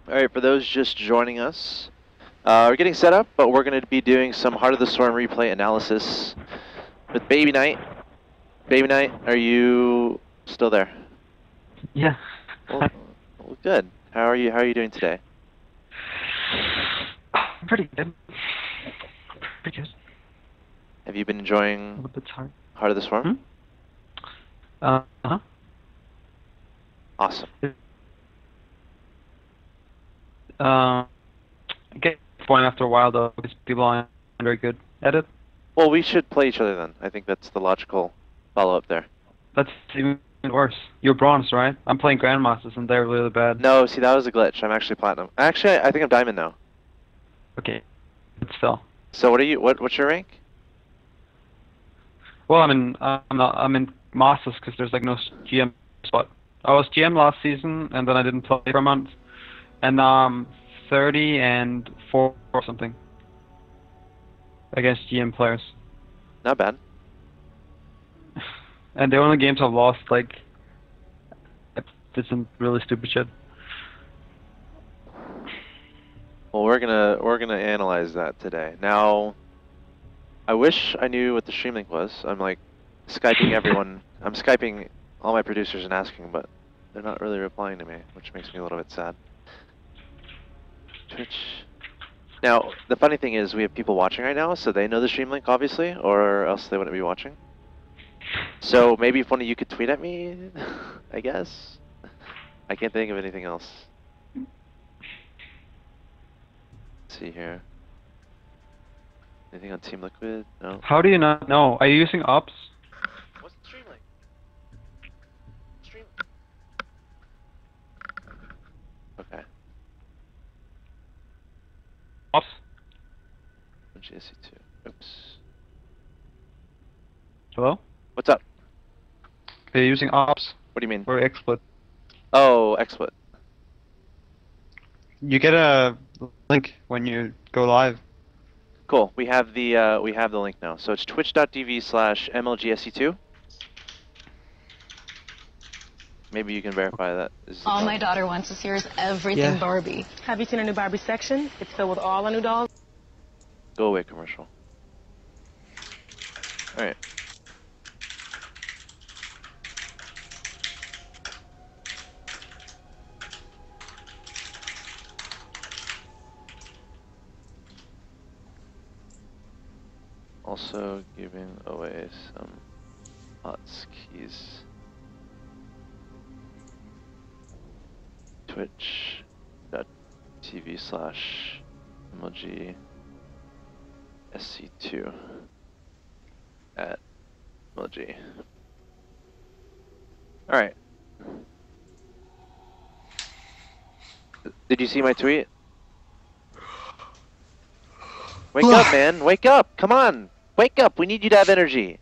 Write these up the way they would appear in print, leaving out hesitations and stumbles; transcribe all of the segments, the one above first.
Alright, for those just joining us, we're getting set up, but we're going to be doing some Heart of the Storm replay analysis with Babyknight. Babyknight, are you still there? Yeah. Well, good. How are you doing today? Pretty good. Pretty good. Have you been enjoying A little bit tired. Heart of the Storm? Uh-huh. Awesome. I get the point after a while though, because people aren't very good at it. Well, we should play each other then. I think that's the logical follow-up there. That's even worse. You're bronze, right? I'm playing Grandmasters and they're really bad. No, see, that was a glitch. I'm actually platinum. Actually, I think I'm diamond now. Okay. But still. So what are you? What's your rank? Well, I'm in Masters because there's like no GM spot. I was GM last season and then I didn't play for a month. And now I'm 30 and 4 or something against GM players. Not bad. And the only games I've lost, like, did some really stupid shit. Well, we're gonna analyze that today. Now, I wish I knew what the stream link was. I'm like Skyping everyone. I'm Skyping all my producers and asking, but they're not really replying to me, which makes me a little bit sad. Twitch. Now, the funny thing is we have people watching right now, so they know the stream link, obviously, or else they wouldn't be watching. So maybe if one of you could tweet at me, I guess. I can't think of anything else. Let's see here. Anything on Team Liquid? No. How do you not know? Are you using ops? What's the stream link? Stream. Okay. Ops? GSC2. Oops. Hello? What's up? Are you using ops? What do you mean? Or XSplit? Oh, XSplit. You get a link when you go live. Cool. We have the link now. So it's twitch.tv/mlgsc2. Maybe you can verify that. All my daughter wants to see is everything Barbie. Have you seen our new Barbie section? It's filled with all our new dolls. Go away, commercial. All right. Also giving away some hotkeys. Twitch.tv/mlgsc2 at mlg. Alright. Did you see my tweet? Wake up, man! Wake up! Come on! Wake up! We need you to have energy!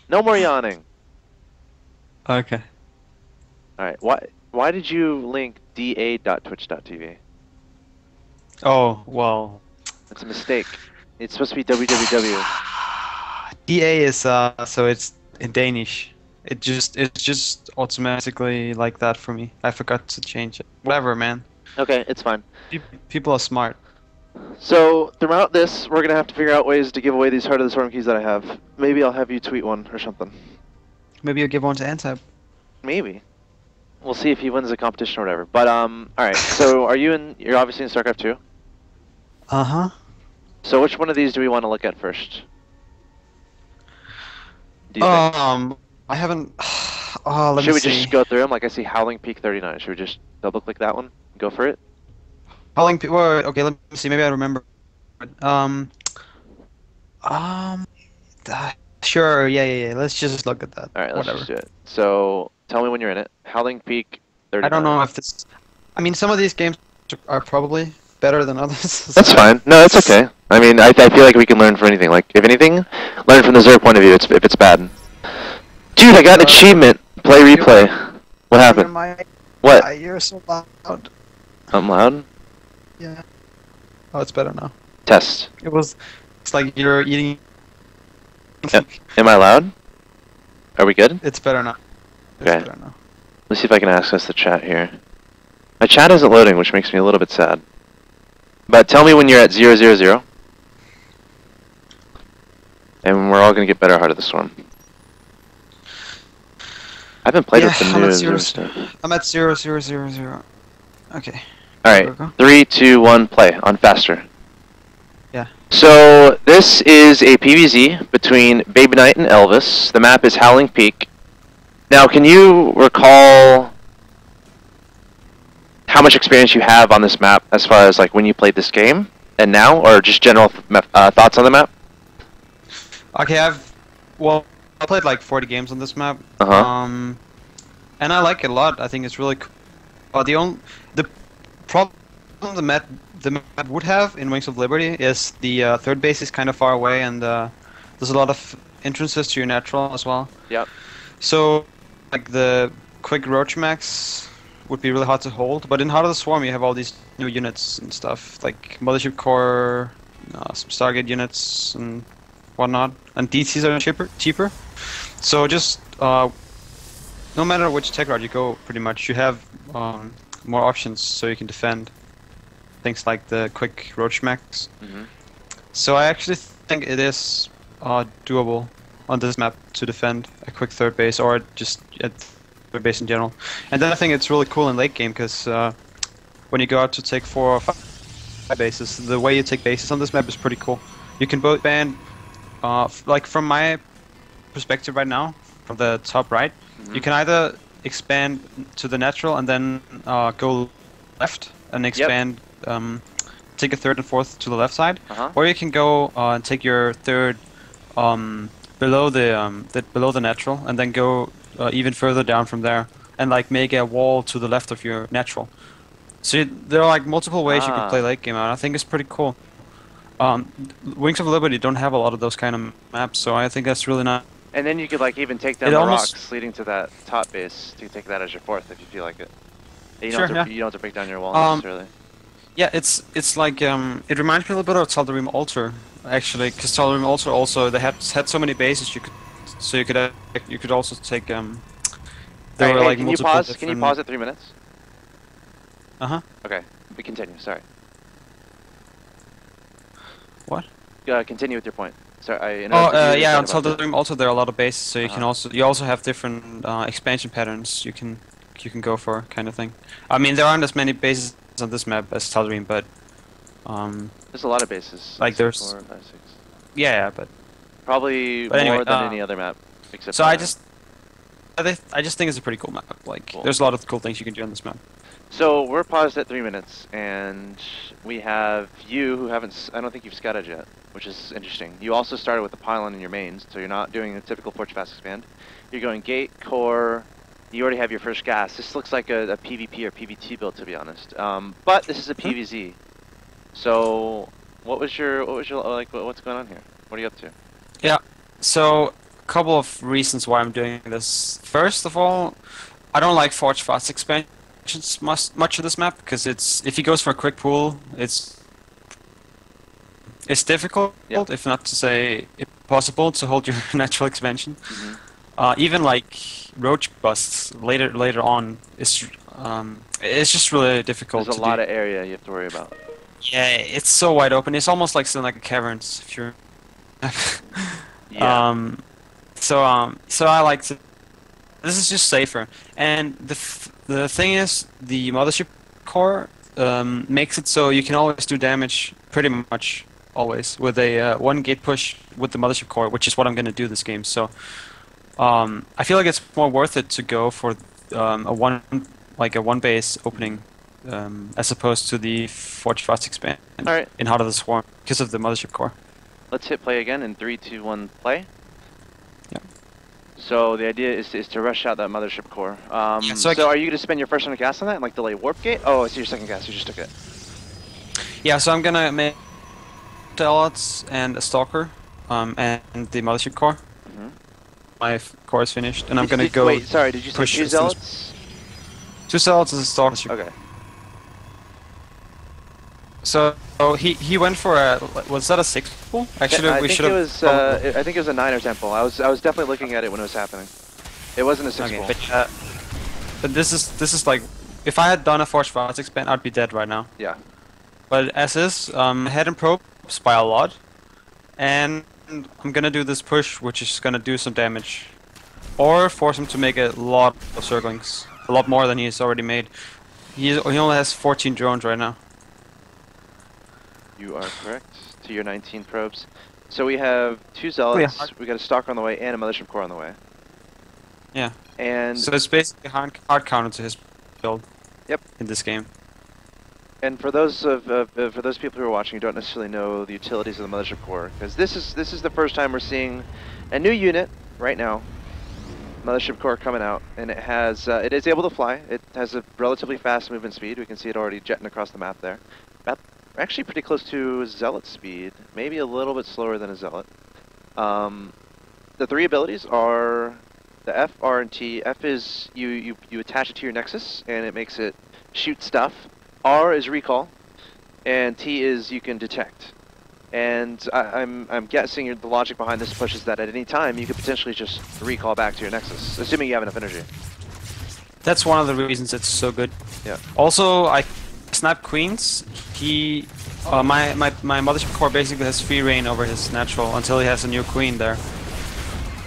No more yawning. Okay. Alright, why did you link da.twitch.tv? Oh, well. That's a mistake. It's supposed to be www. DA is so it's in Danish. It's just automatically like that for me. I forgot to change it. Whatever, man. Okay, it's fine. People are smart. So, throughout this, we're going to have to figure out ways to give away these Heart of the Storm keys that I have. Maybe I'll have you tweet one or something. Maybe you'll give one to Antab. Maybe. We'll see if he wins the competition or whatever. But, alright, so you're obviously in StarCraft 2? Uh-huh. So which one of these do we want to look at first? Do you think? I haven't... let Should me we see. just go through them? Like I see Howling Peak 39. Should we just double-click that one? Go for it? Howling Peak... Okay, let me see. Maybe I remember. Sure, yeah. Let's just look at that. Alright, let's just do it. So, tell me when you're in it. Howling Peak 39. I don't know if this... I mean, some of these games are probably better than others. That's fine. No, that's okay. I mean, I feel like we can learn from anything. Like, if anything, learn from the Zerg point of view if it's bad. Dude, I got an achievement! Play replay. What happened? What? You're so loud. I'm loud? Yeah. Oh, it's better now. Test. It's like you're eating... Am I loud? Are we good? It's better now. Okay. Let's see if I can access the chat here. My chat isn't loading, which makes me a little bit sad. But tell me when you're at 000. And we're all gonna get better Heart of the Swarm. I haven't played with the new Zoom stuff. I'm at 0. Okay. Alright, 3, 2, 1, play on faster. Yeah. So this is a PvZ between Babyknight and Elvis. The map is Howling Peak. Now, can you recall how much experience you have on this map as far as like when you played this game and now, or just general thoughts on the map? Okay, I played like 40 games on this map. And I like it a lot. I think it's really cool. The problem the map would have in Wings of Liberty is the third base is kind of far away, and there's a lot of entrances to your natural as well. Yep. So, like the quick roach max would be really hard to hold. But in Heart of the Swarm, you have all these new units and stuff, like Mothership Core, some Stargate units and whatnot, and DCs are cheaper. So just no matter which tech route you go, pretty much you have more options so you can defend things like the quick roach max. So I actually think it is doable on this map to defend a quick third base, or just at third base in general. And then I think it's really cool in late game because when you go out to take 4 or 5 bases, the way you take bases on this map is pretty cool. You can both ban, like from my perspective right now, from the top right, you can either expand to the natural and then go left and expand, take a third and fourth to the left side, or you can go and take your third below the natural and then go even further down from there and like make a wall to the left of your natural. So there are like multiple ways you could play late game out. I think it's pretty cool. Wings of Liberty don't have a lot of those kind of maps, so I think that's really nice. And then you could like even take down the rocks leading to that top base to take that as your fourth if you feel like it. You don't have to break down your wall necessarily. Yeah, it's like it reminds me a little bit of Tal'Darim Altar actually, because Tal'Darim Altar also they had so many bases you could also take there were like can you pause? Can you pause at 3 minutes? Okay, we continue. Sorry. What? Continue with your point. Sorry, I yeah, on Tal'Darim also there are a lot of bases, so you can also have different expansion patterns you can go for, kind of thing. I mean, there aren't as many bases on this map as Tal'Darim, but there's a lot of bases. Like there's 4, 5, 6. Yeah, but probably more than any other map except. So I just think it's a pretty cool map. Like there's a lot of cool things you can do on this map. So we're paused at 3 minutes, and we have you who haven't. I don't think you've scouted yet, which is interesting. You also started with the pylon in your mains, so you're not doing a typical Forge Fast Expand. You're going gate, core. You already have your first gas. This looks like a PvP or PvT build, to be honest. But this is a PvZ. So what's going on here? What are you up to? Yeah. So a couple of reasons why I'm doing this. First of all, I don't like Forge Fast Expansion much of this map because if he goes for a quick pull, it's difficult, if not to say impossible, to hold your natural expansion. Even like roach busts later on is it's just really difficult. There's a lot of area you have to worry about. Yeah, it's so wide open. It's almost like like a caverns if you're. So I like to. This is just safer, and the thing is, the Mothership Core makes it so you can always do damage, pretty much always, with a 1 gate push with the Mothership Core, which is what I'm gonna do this game. So I feel like it's more worth it to go for a one base opening as opposed to the Forge Fast Expand in Heart of the Swarm because of the Mothership Core. Let's hit play again in 3, 2, 1, play. Yeah. So the idea is to rush out that Mothership Core. So are you going to spend your first round of gas on that and like delay Warp Gate? Oh, it's your second gas. You just took it. Yeah, so I'm going to make Zealots and a Stalker and the Mothership Core. My core is finished, and I'm going to go. Wait, sorry, did you say 2 Zealots? 2 Zealots and a Stalker. Okay. So he went for a, was that a 6 pull? Actually, yeah, we should have. I think it was a 9 or 10 pull. I was definitely looking at it when it was happening. It wasn't a 6 pull. But this is like if I had done a Force Fast expand, I'd be dead right now. Yeah. But as is, head and probes by a lot, and I'm gonna do this push, which is gonna do some damage, or force him to make a lot of circlings, a lot more than he's already made. He only has 14 drones right now. You are correct. To your 19 probes. So we have 2 zealots. We got a stalker on the way and a mothership core on the way. Yeah. And so it's basically hard counter to his build. Yep. In this game. And for those people who are watching who don't necessarily know the utilities of the mothership core, because this is the first time we're seeing a new unit right now. Mothership core coming out, and it is able to fly. It has a relatively fast movement speed. We can see it already jetting across the map there. We're actually pretty close to Zealot speed, maybe a little bit slower than a Zealot. The 3 abilities are the F, R, and T. F is you attach it to your Nexus, and it makes it shoot stuff. R is recall, and T is you can detect. And I'm guessing the logic behind this push is that at any time you could potentially just recall back to your Nexus, assuming you have enough energy. That's one of the reasons it's so good. Yeah. Also, I snap queens. My mothership core basically has free reign over his natural until he has a new queen there.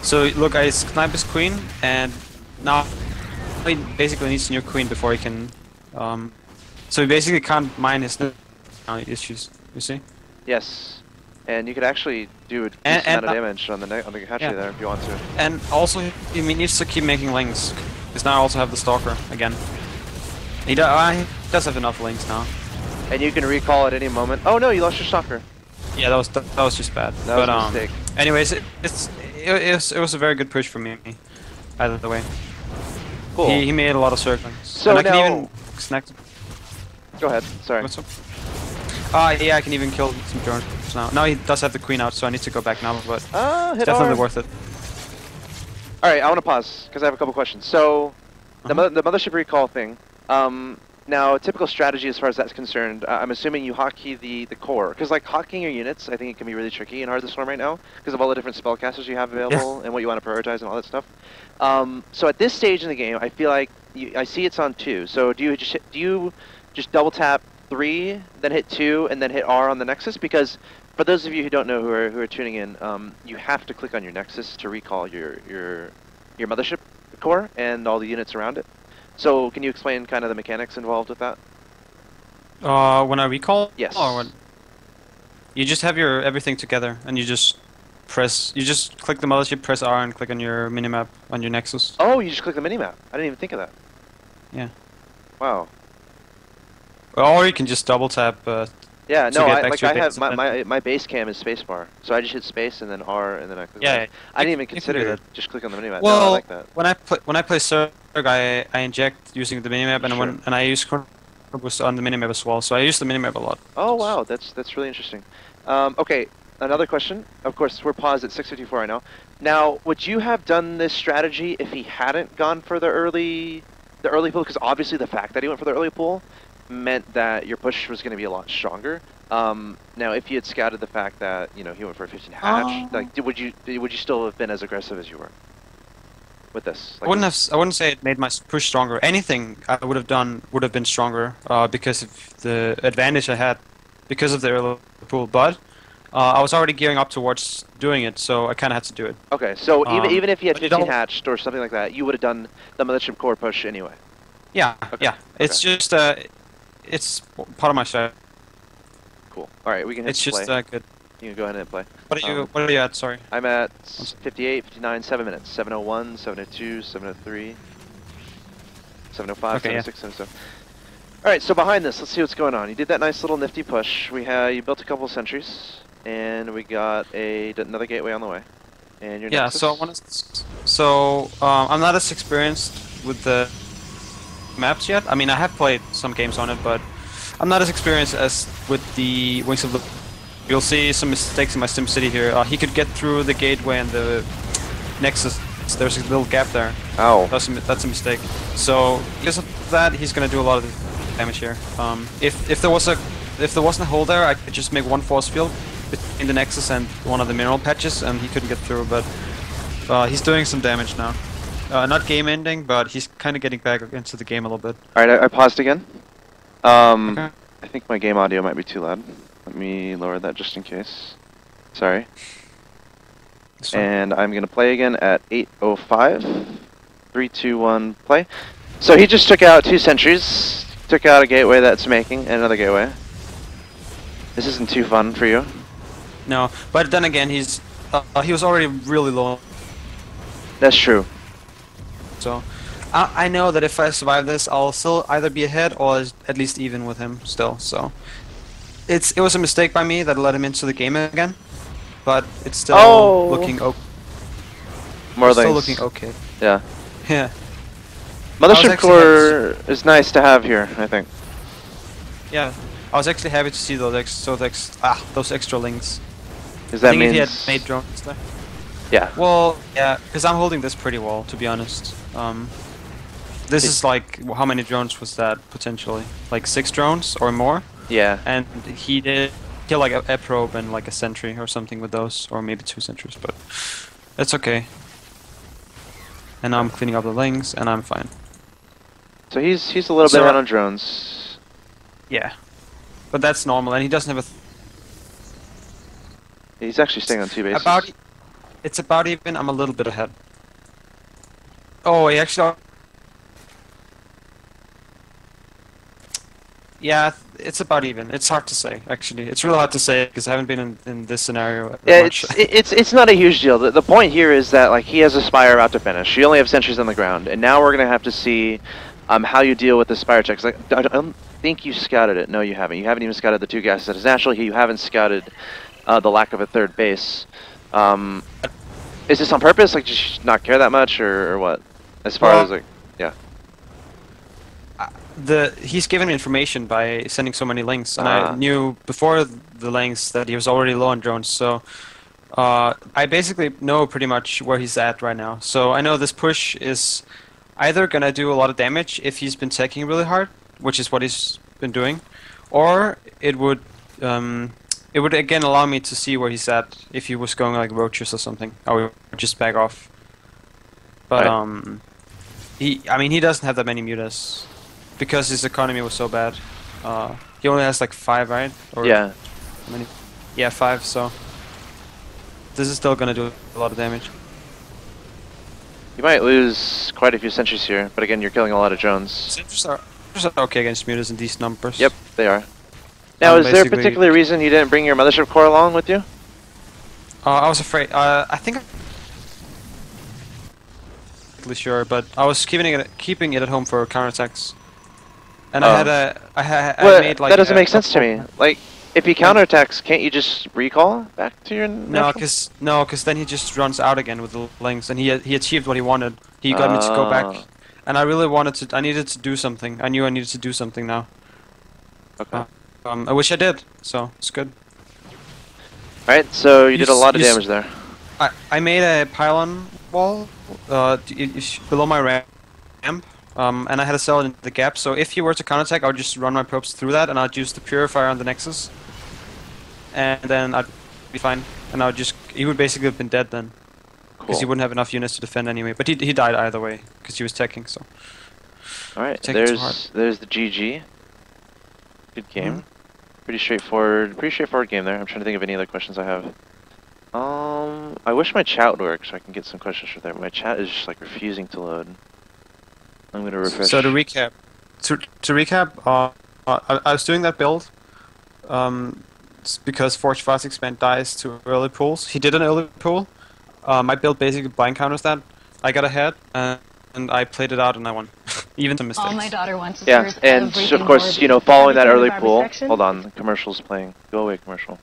So look, I snipe his queen, and now he basically needs a new queen before he can. So he basically can't mine his issues. You see? Yes, and you could actually do a decent amount of damage on the hatchery there if you want to. And also, he needs to keep making links, because now I also have the stalker again. He does have enough links now. And you can recall at any moment. Oh no, you lost your stalker. Yeah, that was just bad. That was a mistake. Anyways, it was a very good push for me. Either way. Cool. He made a lot of circlings. So and I now, can even snack. Go ahead. Sorry. What's up? Yeah, I can even kill some drones now. Now he does have the queen out, so I need to go back now, but it's definitely worth it. Alright, I want to pause, because I have a couple questions. So, the mothership recall thing, now, a typical strategy as far as that's concerned, I'm assuming you hotkey the core, because like hotkeying your units, I think it can be really tricky in Heart of the Swarm right now, because of all the different spellcasters you have available and what you want to prioritize and all that stuff. So at this stage in the game, I feel like, I see it's on 2, so do you just double tap 3, then hit 2, and then hit R on the Nexus? Because for those of you who don't know who are tuning in, you have to click on your Nexus to recall your mothership core and all the units around it. So can you explain kind of the mechanics involved with that? When I recall? Yes. Or when you just have your everything together, and you just click the mothership, press R, and click on your minimap on your Nexus. Oh, you just click the minimap. I didn't even think of that. Yeah. Wow. Or you can just double tap. Yeah, no, I have my my base cam is spacebar, so I just hit space and then R and then I click. Yeah, I didn't even consider that. Just click on the minimap. Well, no, I like that. when I play Zerg, I inject using the minimap, and I use Boost on the minimap as well. So I use the minimap a lot. Oh wow, that's really interesting. Okay, another question. Of course, we're paused at 6:54 right now. Now, would you have done this strategy if he hadn't gone for the early pool? Because obviously the fact that he went for the early pool meant that your push was going to be a lot stronger. Now, if you had scouted the fact that he went for a 15 hatch, like, would you still have been as aggressive as you were with this? Like, I wouldn't say it made my push stronger. Anything I would have done would have been stronger because of the advantage I had because of the early pool. But I was already gearing up towards doing it, so I kind of had to do it. Okay, so even if you had 15 hatched or something like that, you would have done the mothership core push anyway. Yeah, okay. Yeah. It's just it's part of my strategy. Cool. All right, we can hit It's play. just good. You can go ahead and hit play. What are you at? Sorry. I'm at 58, 59, 7 minutes. 7:01, 7:02, 7:03, 7:05, Okay, 7:06, 7:07. All right, so behind this, let's see what's going on. You did that nice little nifty push. You built a couple of sentries, and we got another gateway on the way. And your Nexus? So I'm not as experienced with the maps yet. I mean, I have played some games on it, but I'm not as experienced as with the Wings of the... You'll see some mistakes in my SimCity here. He could get through the gateway and the Nexus. There's a little gap there. Ow. That's a mistake. So because of that, he's gonna do a lot of damage here. If there wasn't a hole there, I could just make one force field between the Nexus and one of the mineral patches, and he couldn't get through. But he's doing some damage now. Not game ending, but he's kind of getting back into the game a little bit. Alright, I paused again. Okay. I think my game audio might be too loud. Let me lower that just in case. Sorry. That's fine. And I'm gonna play again at 8:05. 3, 2, 1, play. So he just took out 2 sentries, took out a gateway that's making, and another gateway. This isn't too fun for you. No, but then again, he was already really low. That's true. So I know that if I survive this, I'll still either be ahead or at least even with him still. So it was a mistake by me that let him into the game again, but it's still looking okay. More Still links. looking okay. Yeah. Yeah. Mothership core is nice to have here, I think. Yeah. I was actually happy to see those extra links. Because that I think means... if he had made drones there. Yeah. Well, yeah, because I'm holding this pretty well, to be honest. This is like, how many drones was that, potentially? Like 6 drones or more? Yeah. And he did kill like a probe and like a sentry or something with those, or maybe 2 sentries, but it's okay. And now I'm cleaning up the links, and I'm fine. So he's a little bit ahead on drones. Yeah. But that's normal, and he doesn't have a... He's actually staying on 2 bases. It's about even, I'm a little bit ahead. Oh, he actually... Yeah, it's about even. It's hard to say, actually. It's really hard to say, because I haven't been in this scenario Yeah, much. it's not a huge deal. The point here is that like he has a Spire about to finish. You only have sentries on the ground, and now we're gonna have to see how you deal with the Spire checks. Like, I don't think you scouted it. No, you haven't. You haven't even scouted the 2 gases that is natural. You haven't scouted the lack of a 3rd base. Is this on purpose? Like, just not care that much, or what? As far as like, yeah. He's given me information by sending so many links, and I knew before the links that he was already low on drones. So I basically know pretty much where he's at right now. So I know this push is either gonna do a lot of damage if he's been taking really hard, which is what he's been doing, or it would again allow me to see where he's at if he was going like roaches or something. I would just back off. But he doesn't have that many mutas because his economy was so bad. He only has like 5, right? Or yeah. How many? Yeah, 5. So this is still gonna do a lot of damage. You might lose quite a few sentries here, but again, you're killing a lot of drones. Sentries are okay against mutas in these numbers. Yep, they are. Now, is there a particular reason you didn't bring your Mothership core along with you? I was afraid. I think I'm sure, but I was keeping it at home for counterattacks. And I made like. That doesn't make sense to me. Like, if he counterattacks, can't you just recall back to your? No, because then he just runs out again with the links, and he achieved what he wanted. He got me to go back, and I really wanted to. I needed to do something. I knew I needed to do something now. Okay. I wish I did. So it's good. Alright, so you did a lot of damage there. I made a pylon wall below my ramp, and I had a cell in the gap. So if you were to counterattack, I would just run my probes through that, and I'd use the purifier on the Nexus, and then I'd be fine. And he would basically have been dead then, because he wouldn't have enough units to defend anyway. But he died either way because he was teching. So. Alright, there's the GG. Good game. Pretty straightforward game there. I'm trying to think of any other questions I have. I wish my chat would work so I can get some questions from there. My chat is just like refusing to load. I'm gonna refresh. So to recap, I was doing that build, because Forge Fast Expand dies to early pools. He did an early pool. My build basically blind counters that. I got ahead and I played it out and I won. Even some mistakes. All my daughter wants to yeah, see and of course, you know, following that early pool. Hold on, the commercial's playing. Go away, commercial.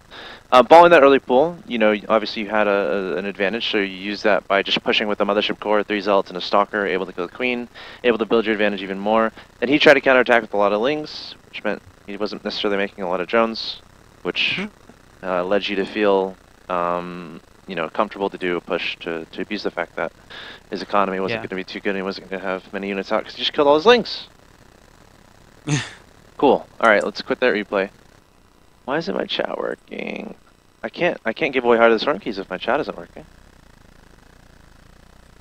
Following that early pool, you know, obviously you had an advantage, so you used that by just pushing with the Mothership core, 3 Zealots and a Stalker, able to kill the Queen, able to build your advantage even more. Then he tried to counterattack with a lot of Lings, which meant he wasn't necessarily making a lot of drones, which led you to feel, you know, comfortable to do a push to abuse the fact that his economy wasn't going to be too good and he wasn't going to have many units out because he just killed all his Lings. Cool. Alright, let's quit that replay. Why isn't my chat working? I can't give away Heart of the Storm keys if my chat isn't working.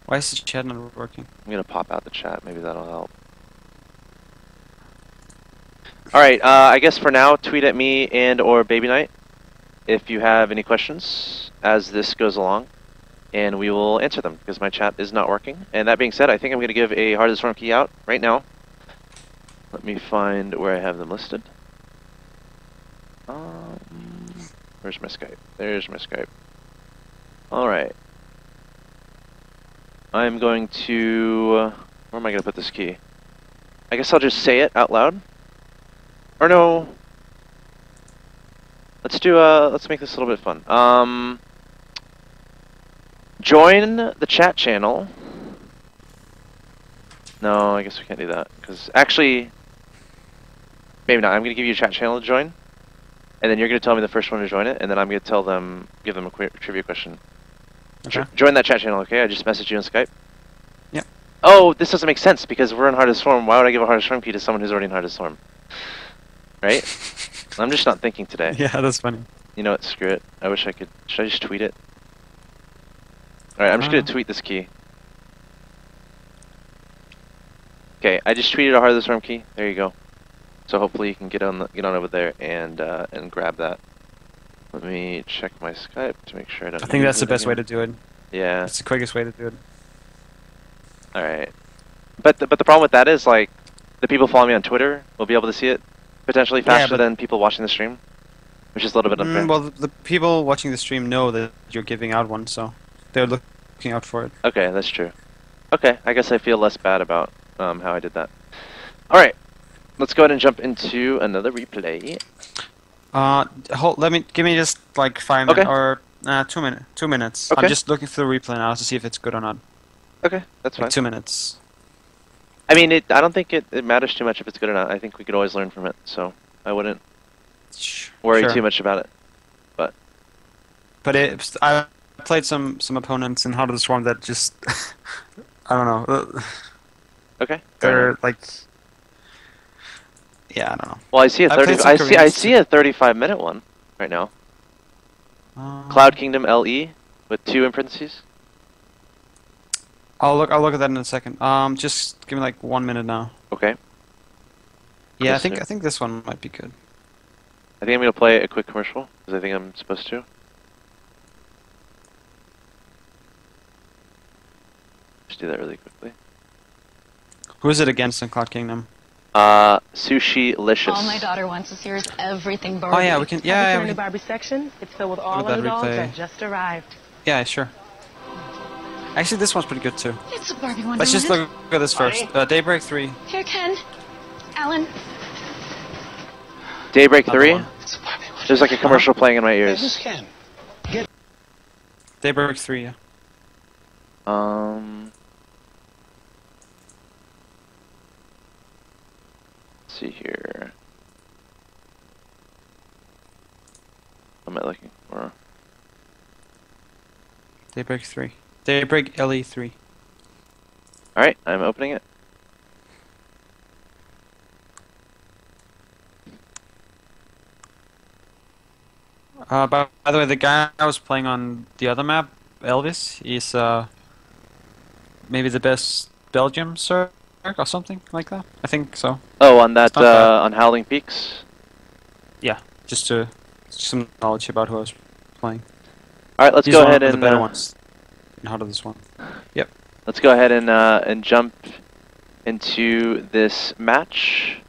Why is the chat not working? I'm gonna pop out the chat. Maybe that'll help. All right. I guess for now, tweet at me and or Babyknight if you have any questions as this goes along, and we will answer them because my chat is not working. And that being said, I think I'm gonna give a Heart of the Storm key out right now. Let me find where I have them listed. Where's my Skype? There's my Skype. All right. I'm going to... where am I going to put this key? I guess I'll just say it out loud. Or no. Let's do, let's make this a little bit fun. Join the chat channel. No, I guess we can't do that. Because actually... maybe not. I'm going to give you a chat channel to join. And then you're going to tell me the first one to join it. And then I'm going to tell them, give them a quick trivia question. Okay. Join that chat channel, okay? I just messaged you on Skype. Yep. Oh, this doesn't make sense because we're in Heart of the Storm. Why would I give a Heart of the Storm key to someone who's already in Heart of the Storm? Right? I'm just not thinking today. Yeah, that's funny. You know what? Screw it. I wish I could. Should I just tweet it? Alright, I'm just going to tweet this key. Okay, I just tweeted a Heart of the Storm key. There you go. So hopefully you can get on over there and grab that. Let me check my Skype to make sure I don't. I think that's the best way to do it. Yeah. It's the quickest way to do it. All right. But the problem with that is like the people following me on Twitter will be able to see it potentially faster than people watching the stream, which is a little bit unfair. Well, the people watching the stream know that you're giving out one, so they're looking out for it. Okay, that's true. Okay, I guess I feel less bad about how I did that. All right. Let's go ahead and jump into another replay. Give me just like 5 minutes or 2 minutes. 2 minutes. Okay. I'm just looking through the replay now to see if it's good or not. Okay, that's fine. Like 2 minutes. I mean, I don't think it matters too much if it's good or not. I think we could always learn from it, so I wouldn't worry too much about it. But I played some opponents in Heart of the Swarm that just I don't know. Okay. They're like. Yeah, I don't know. Well, I see a 30. I see a 35-minute one right now. Cloud Kingdom LE with 2 in parentheses. I'll look at that in a second. Just give me like 1 minute now. Okay. Yeah, I think this one might be good. I think I'm gonna play a quick commercial because I think I'm supposed to. Just do that really quickly. Who is it against in Cloud Kingdom? Sushi Licious. All my daughter wants to see is everything Barbie. Oh yeah, we can. Yeah, the new Barbie section. It's filled with all that the new dolls replay. that just arrived. Yeah, sure. Actually, this one's pretty good too. It's a Barbie Wonderland. Let's just look at this first. Daybreak 3. Here, Ken. Alan. Daybreak 3? There's like a commercial playing in my ears. Daybreak 3, yeah. Let's see here. What am I looking for? Daybreak 3. Daybreak LE 3. Alright, I'm opening it. By the way, the guy I was playing on the other map, Elvis, is maybe the best Belgium Zerg or something like that. I think so. Oh, on that on Howling Peaks? Yeah, just some knowledge about who I was playing. Alright, let's He's go one ahead of and the better ones. How to this one? Yep. Let's go ahead and jump into this match.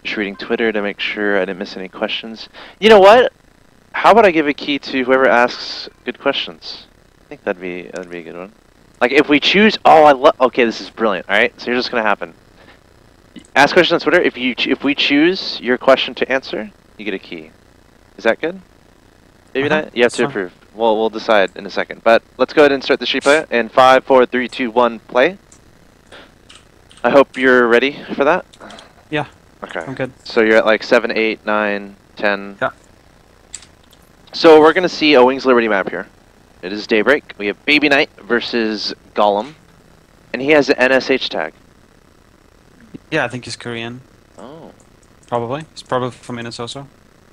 Just reading Twitter to make sure I didn't miss any questions. You know what? How about I give a key to whoever asks good questions? I think that'd be a good one. Like if we choose, okay, this is brilliant. All right, so here's what's gonna happen. Ask questions on Twitter. If we choose your question to answer, you get a key. Is that good? Maybe not. You have to approve. We'll decide in a second. But let's go ahead and start the replay. In 5, 4, 3, 2, 1, play. I hope you're ready for that. Yeah. Okay. I'm good. So you're at like 7, 8, 9, 10. Yeah. So we're gonna see a Wings Liberty map here. It is Daybreak. We have Babyknight versus Gollum, and he has the NSH tag. Yeah, I think he's Korean. Oh. Probably. He's probably from Minnesota.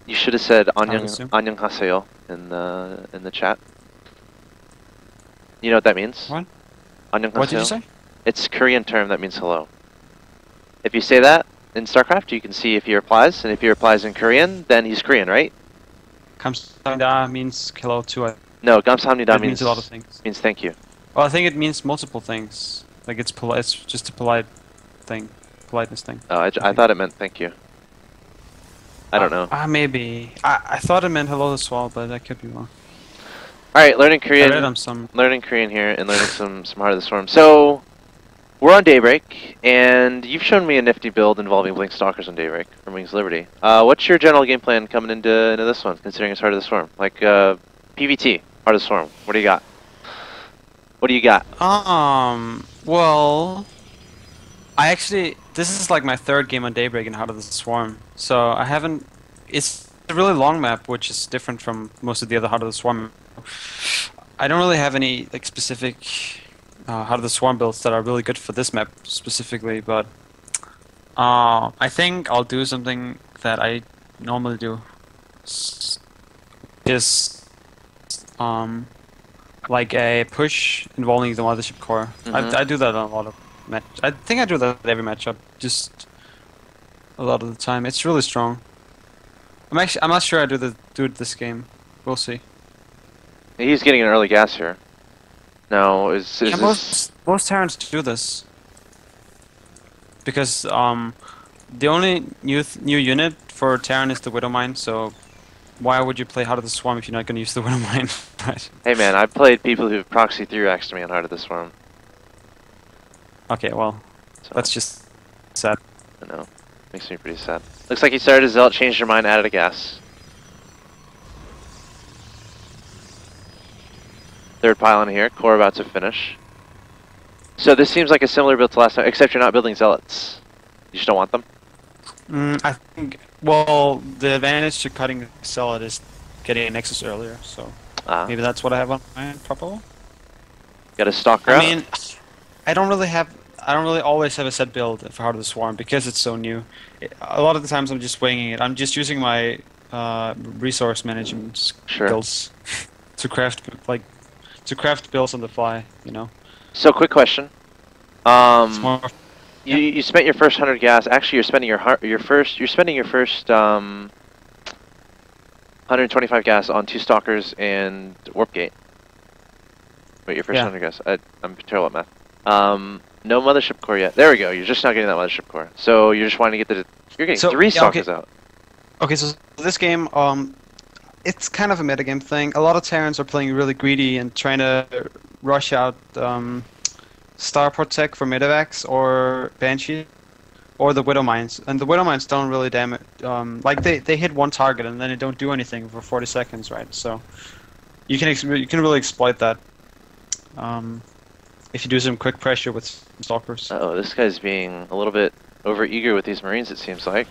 You should have said assume. Annyeonghaseyo in the chat. You know what that means? What? What did you say? It's a Korean term that means hello. If you say that in StarCraft, you can see if he replies, and if he replies in Korean, then he's Korean, right? Kamsahamnida means hello too. No, Gamsahamnida It means a lot of things. means thank you. Well, I think it means multiple things. Like it's polite. It's just a polite thing, politeness thing. Oh, I thought it meant thank you. I don't know. Maybe. I thought it meant hello as well, but I could be wrong. Alright, learning Korean. I read on some. Learning Korean here and learning some Heart of the Swarm. So, we're on Daybreak, and you've shown me a nifty build involving Blink Stalkers on Daybreak from Wings of Liberty. What's your general game plan coming into this one, considering it's Heart of the Swarm? Like, PvT, Heart of the Swarm. What do you got? What do you got? Well, this is like my third game on Daybreak in Heart of the Swarm, so I haven't. It's a really long map, which is different from most of the other Heart of the Swarm. I don't really have any like specific Heart of the Swarm builds that are really good for this map specifically, but I think I'll do something that I normally do. Is like a push involving the mothership core. I do that on a lot of match. I think I do that at every matchup, just a lot of the time. It's really strong. I'm not sure I do it this game. We'll see. He's getting an early gas here. Now, Yeah, most Terrans do this because the only new unit for Terran is the Widowmine. So why would you play Heart of the Swarm if you're not going to use the Widowmine? Right. Hey man, I've played people who've proxy 3-axed me on Heart of the Swarm. Okay, well, So, that's just sad. I know. Makes me pretty sad. Looks like he started his Zealot, changed your mind, added a gas. Third pylon here, core about to finish. So this seems like a similar build to last time, except you're not building Zealots. You just don't want them? I think, well, the advantage to cutting the Zealot is getting a Nexus earlier, so maybe that's what I have on my probably. Got a Stalker I out? mean, I don't really always have a set build for Heart of the Swarm because it's so new. A lot of the times I'm just winging it. I'm just using my resource management skills to craft builds on the fly, you know. So quick question. It's more, You spent your first 100 gas. Actually, you're spending your first 125 gas on 2 Stalkers and Warp Gate. Wait, your first 100 gas. I'm terrible at math. No Mothership Core yet. There we go. You're just not getting that Mothership Core. So you're just wanting to get you're getting 3 Stalkers out. Okay, so this game, it's kind of a metagame thing. A lot of Terrans are playing really greedy and trying to rush out Star Protect for Medivacs or Banshee or the Widowmines. And the Widowmines don't really damage. Like they hit one target and then they don't do anything for 40 seconds, right? So you can really exploit that if you do some quick pressure with Stalkers. Uh-oh, this guy's being a little bit over-eager with these Marines, it seems like.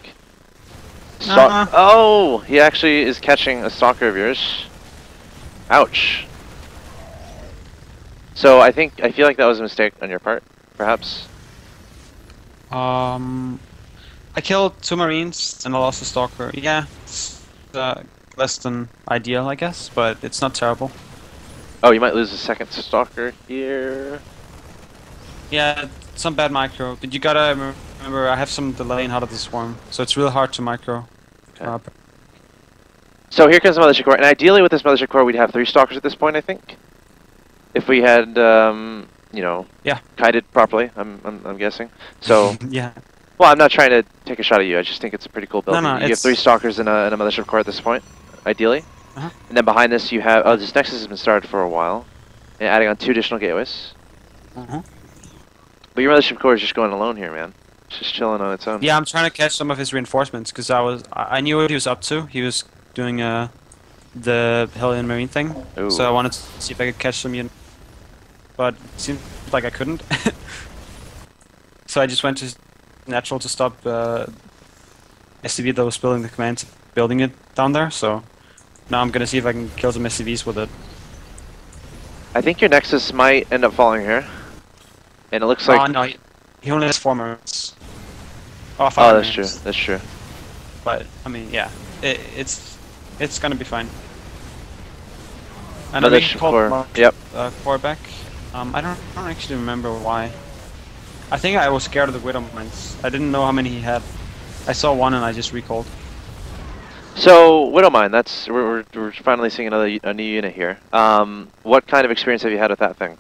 Oh, he actually is catching a Stalker of yours. Ouch. So I feel like that was a mistake on your part, perhaps. I killed 2 Marines and I lost a Stalker. Yeah, it's less than ideal, I guess, but it's not terrible. Oh, you might lose a second Stalker here. Yeah, some bad micro, but you gotta remember I have some delay in Heart of the Swarm, so it's really hard to micro. Okay. So here comes the Mothership Core, and ideally with this Mothership Core we'd have 3 Stalkers at this point, I think. If we had, you know, kited properly, I'm guessing. So yeah. Well, I'm not trying to take a shot at you. I just think it's a pretty cool build. No, you have 3 Stalkers and a Mothership Core at this point, ideally. And then behind this you have this Nexus has been started for a while, and adding on 2 additional gateways. But your Mothership Core is just going alone here, man. It's just chilling on its own. Yeah, I'm trying to catch some of his reinforcements because I knew what he was up to. He was doing the Hellion Marine thing, so I wanted to see if I could catch some units, but it seemed like I couldn't. So I just went to natural to stop SCV that was building the command, building it down there. So now I'm gonna see if I can kill some SCVs with it. I think your Nexus might end up falling here, and it looks like. Oh no, he only has 4 Marines. Oh, 5 Oh, that's Marines. true. That's true. But I mean, yeah, it's gonna be fine. And Mothership Core. Yep. Core back. I don't actually remember why. I think I was scared of the Widow Mines. I didn't know how many he had. I saw one and I just recalled. So Widowmine, that's we're finally seeing a new unit here. What kind of experience have you had with that thing?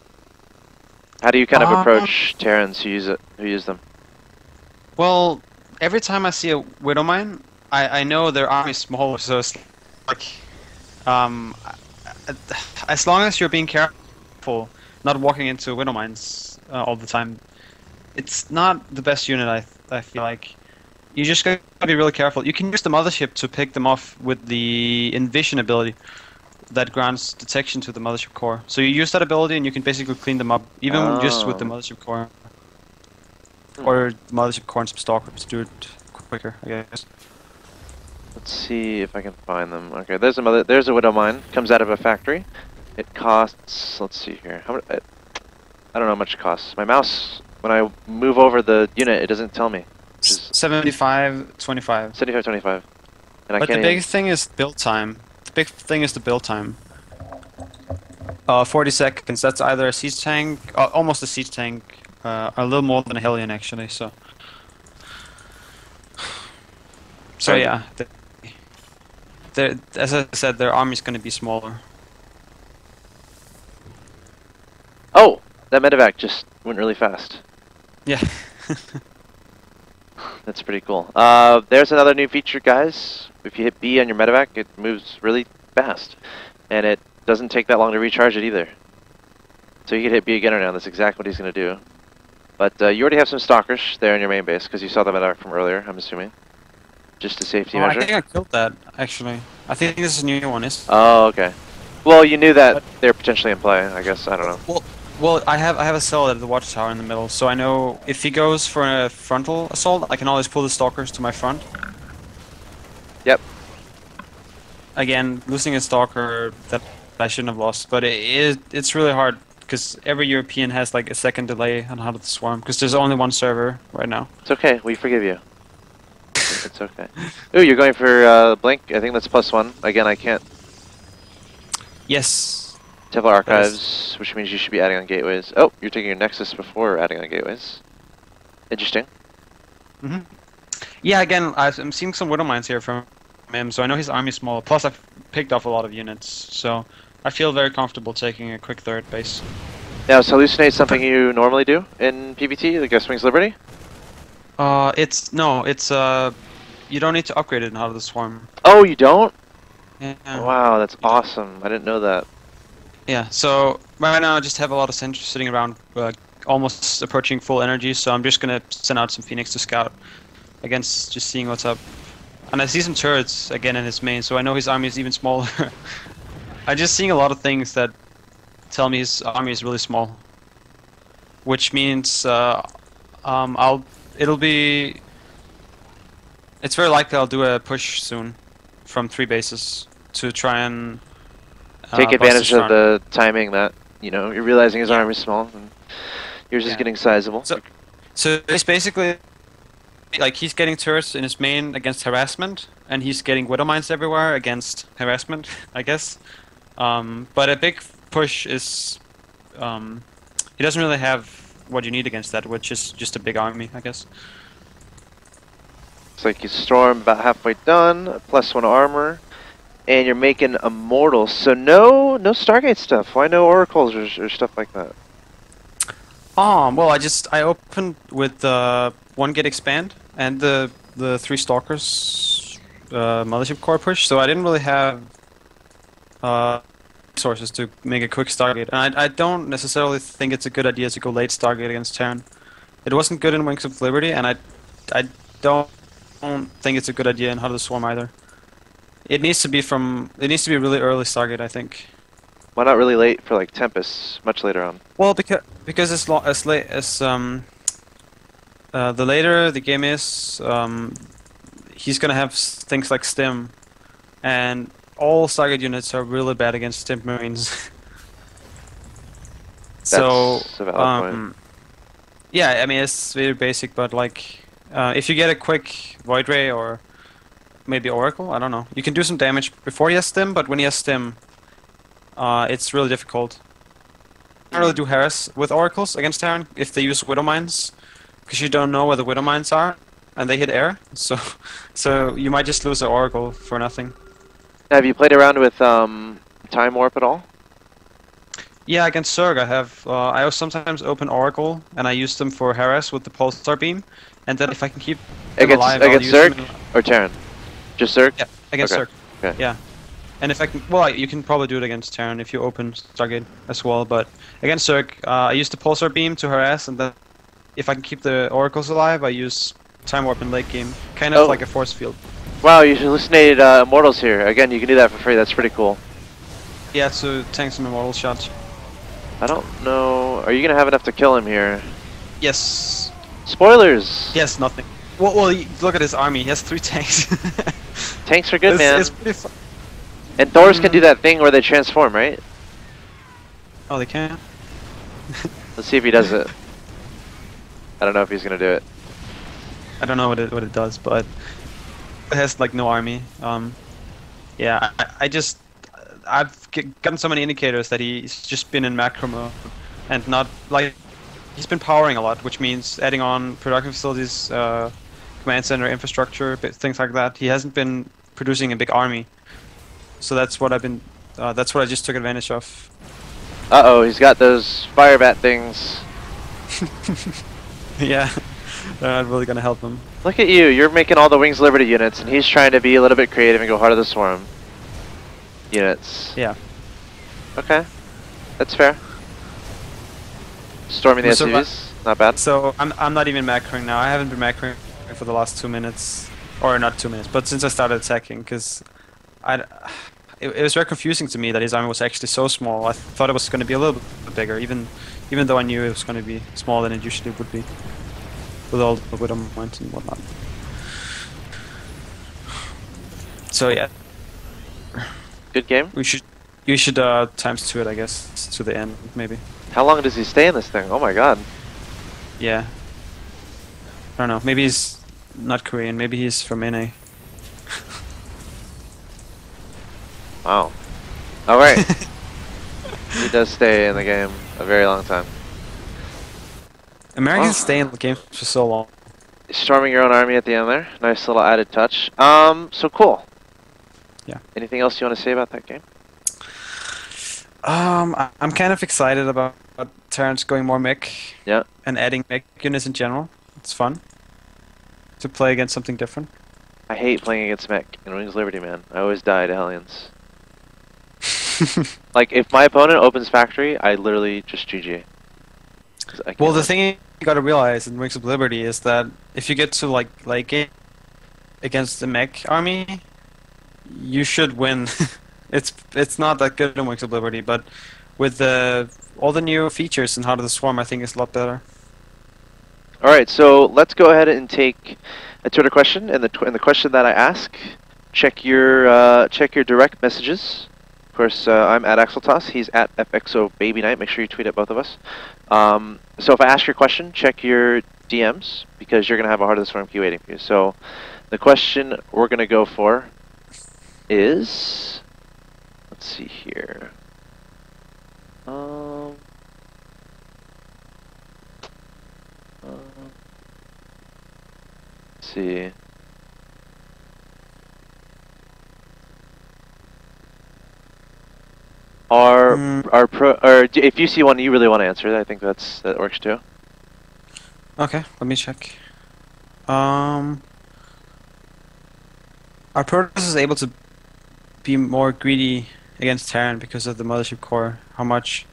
How do you kind of approach Terrans who use them? Well, every time I see a Widow Mine, I know their army is smaller, so it's like, as long as you're being careful, not walking into Widow Mines all the time, it's not the best unit. I feel like you just gotta be really careful. You can use the mothership to pick them off with the Envision ability that grants detection to the mothership core. So you use that ability and you can basically clean them up, even just with the mothership core. Or the mothership core and some stalkers to do it quicker, I guess. Let's see if I can find them. Okay, there's a Widow Mine. Comes out of a factory. It costs, let's see here. How much? I don't know how much it costs. My mouse, when I move over the unit, it doesn't tell me. 75-25. 75-25. And But the biggest thing is build time. The big thing is the build time. 40 seconds. That's either a siege tank, almost a siege tank, a little more than a Hellion actually. So yeah, as I said, their army's going to be smaller. Oh, that medevac just went really fast. Yeah. That's pretty cool. There's another new feature, guys. If you hit B on your medevac, it moves really fast. And it doesn't take that long to recharge it either. So you can hit B again right now. That's exactly what he's going to do. But you already have some stalkers there in your main base, because you saw the medevac from earlier, I'm assuming. Just a safety measure. I think I killed that, actually. I think this is a new one, Oh, okay. Well, you knew that they're potentially in play, I guess. I don't know. Well, I have a cell at the watchtower in the middle, so I know if he goes for a frontal assault, I can always pull the stalkers to my front. Yep. Again, losing a stalker that I shouldn't have lost, but it's really hard because every European has like a second delay on how to swarm because there's only one server right now. It's okay. We forgive you. It's okay. Ooh, you're going for Blink. I think that's +1. Again, I can't. Yes. Templar Archives, which means you should be adding on gateways. Oh, you're taking your Nexus before adding on gateways. Interesting. Yeah, again, I'm seeing some Widow Mines here from him, so I know his army's small. Plus, I've picked off a lot of units, so I feel very comfortable taking a quick third base. Now, is Hallucinate something you normally do in PvT, the Ghost Wings Liberty? It's you don't need to upgrade it in Heart of the Swarm. Oh, you don't? Yeah. Wow, that's awesome. I didn't know that. Yeah, so right now I just have a lot of sentries sitting around, almost approaching full energy, so I'm just gonna send out some Phoenix to scout against just seeing what's up. And I see some turrets again in his main, so I know his army is even smaller. I'm just seeing a lot of things that tell me his army is really small. Which means it's very likely I'll do a push soon from 3 bases to try and take advantage of the timing that, you know, you're realizing his army's small and yours is getting sizable. So it's basically like he's getting turrets in his main against harassment, and he's getting Widow Mines everywhere against harassment, I guess. But a big push is he doesn't really have what you need against that, which is just a big army, I guess. It's like you storm about halfway done, +1 armor. And you're making immortal, so no Stargate stuff. Why no oracles or stuff like that? Well, I opened with 1 gate expand and the 3 stalkers mothership core push, so I didn't really have resources to make a quick Stargate. And I don't necessarily think it's a good idea to go late Stargate against Terran. It wasn't good in Wings of Liberty, and I don't think it's a good idea in Heart of the Swarm either. It needs to be really early Stargate, I think. Why not really late for like Tempest, much later on? Well, because as late as the later the game is, he's gonna have things like Stim, and all Stargate units are really bad against Stim Marines. So That's a valid point. yeah, I mean it's very basic, but like if you get a quick Void Ray or maybe Oracle, I don't know. You can do some damage before he has Stim, but when he has Stim, it's really difficult. really do harass with oracles against Terran if they use Widow Mines, because you don't know where the Widow Mines are, and they hit air. So you might just lose an oracle for nothing. Have you played around with Time Warp at all? Yeah, against Zerg I have. I sometimes open oracle and I use them for harass with the pulsar beam, and then if I can keep them alive, I'll Against use them Zerg or Terran? Just Zerg? Yeah, against Okay. Zerg. Okay. Yeah. And if I can, well, you can probably do it against Terran if you open Stargate as well. But against Zerg, I use the pulsar beam to harass, and then if I can keep the oracles alive, I use time warp in late game, kind of Oh. like a force field. Wow, you hallucinated Immortals here. Again, you can do that for free. That's pretty cool. Yeah, to tank some immortal shots. I don't know. Are you gonna have enough to kill him here? Yes. Spoilers. He has nothing. Well, look at his army. He has 3 tanks. Tanks are good, man. It's pretty fun. And Thors can do that thing where they transform, right? Oh, they can. Let's see if he does it. I don't know if he's gonna do it. I don't know what it does, but it has like no army. Yeah, I've gotten so many indicators that he's just been in macro mode and not like he's been powering a lot, which means adding on production facilities, command center infrastructure, things like that. He hasn't been producing a big army, so that's what I've been. That's what I just took advantage of. Uh-oh, he's got those fire bat things. Yeah, they're not really gonna help him. Look at you, you're making all the Wings Liberty units, and he's trying to be a little bit creative and go Heart of the Swarm units. Yeah. Okay, that's fair. Storming the So, SUVs, not bad. So I'm not even macroing now. I haven't been macroing for the last 2 minutes, or not 2 minutes, but since I started attacking, because it was very confusing to me that his army was actually so small. I thought it was going to be a little bit bigger, even though I knew it was going to be smaller than it usually would be, with all the Widow Mines and whatnot. So yeah, Good game. you should times 2 it, I guess, to the end maybe. How long does he stay in this thing? Oh my god. Yeah. I don't know. Maybe he's not Korean. Maybe he's from NA. Wow. Alright. He does stay in the game a very long time. Americans Oh. stay in the game for so long. Storming your own army at the end there. Nice little added touch. So cool. Yeah. Anything else you want to say about that game? I'm kind of excited about Terrence going more mech. Yeah. And adding mech units in general. It's fun to play against something different. I hate playing against mech in Wings Liberty, man. I always die to Hellions. Like, if my opponent opens factory, I literally just GG. 'Cause I Well, can't the win. thing you gotta realize in Wings of Liberty is that if you get to like late game against the mech army, you should win. It's not that good in Wings of Liberty, but with all the new features in Heart of the Swarm, I think it's a lot better. Alright, so let's go ahead and take a Twitter question, and the question that I ask, check your direct messages. Of course, I'm at Axeltoss, he's at FXO Babyknight. Make sure you tweet at both of us. So if I ask your question, check your DMs, because you're going to have a Heart of the Swarm key waiting for you. So the question we're going to go for is, let's see here. Let's see. If you see one you really want to answer, I think that works too. Okay, let me check. Our Protoss is able to be more greedy against Terran because of the mothership core. How much?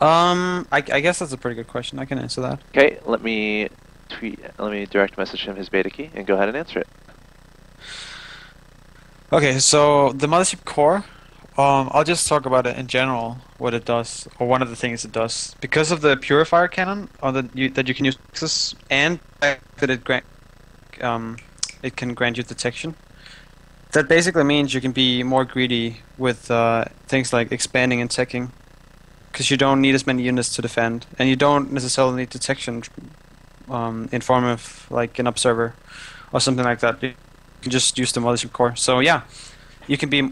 I guess that's a pretty good question. I can answer that. Okay, let me direct message him his beta key and go ahead and answer it. Okay, so the mothership core, I'll just talk about it in general, what it does, or one of the things it does. Because of the purifier cannon that you can use, and that it can grant you detection. That basically means you can be more greedy with things like expanding and teching, because you don't need as many units to defend, and you don't necessarily need detection in form of like an observer or something like that. You can just use the mothership core. So yeah, you can be,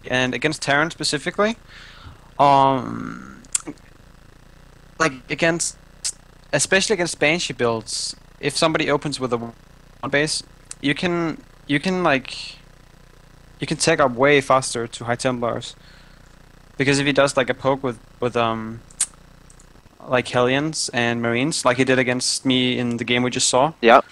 and against Terran specifically, like against, especially against Banshee builds, if somebody opens with a one base, you can like you can take up way faster to High Templars, because if he does like a poke with like Hellions and Marines, like he did against me in the game we just saw, Yeah.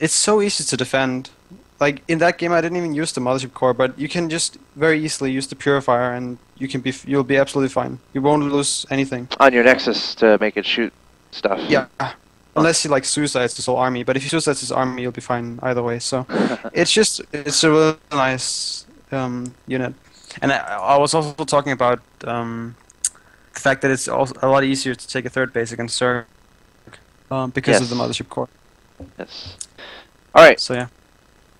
it's so easy to defend. Like in that game, I didn't even use the Mothership Core, but you can just very easily use the Purifier, and you'll be absolutely fine. You won't lose anything. On your Nexus to make it shoot stuff. Yeah, unless he like suicides his whole army. But if he suicides his army, you'll be fine either way. So it's a really nice unit. And I was also talking about the fact that it's also a lot easier to take a third base against Zerg because of the Yes. Mothership Core. Yes. All right. So yeah.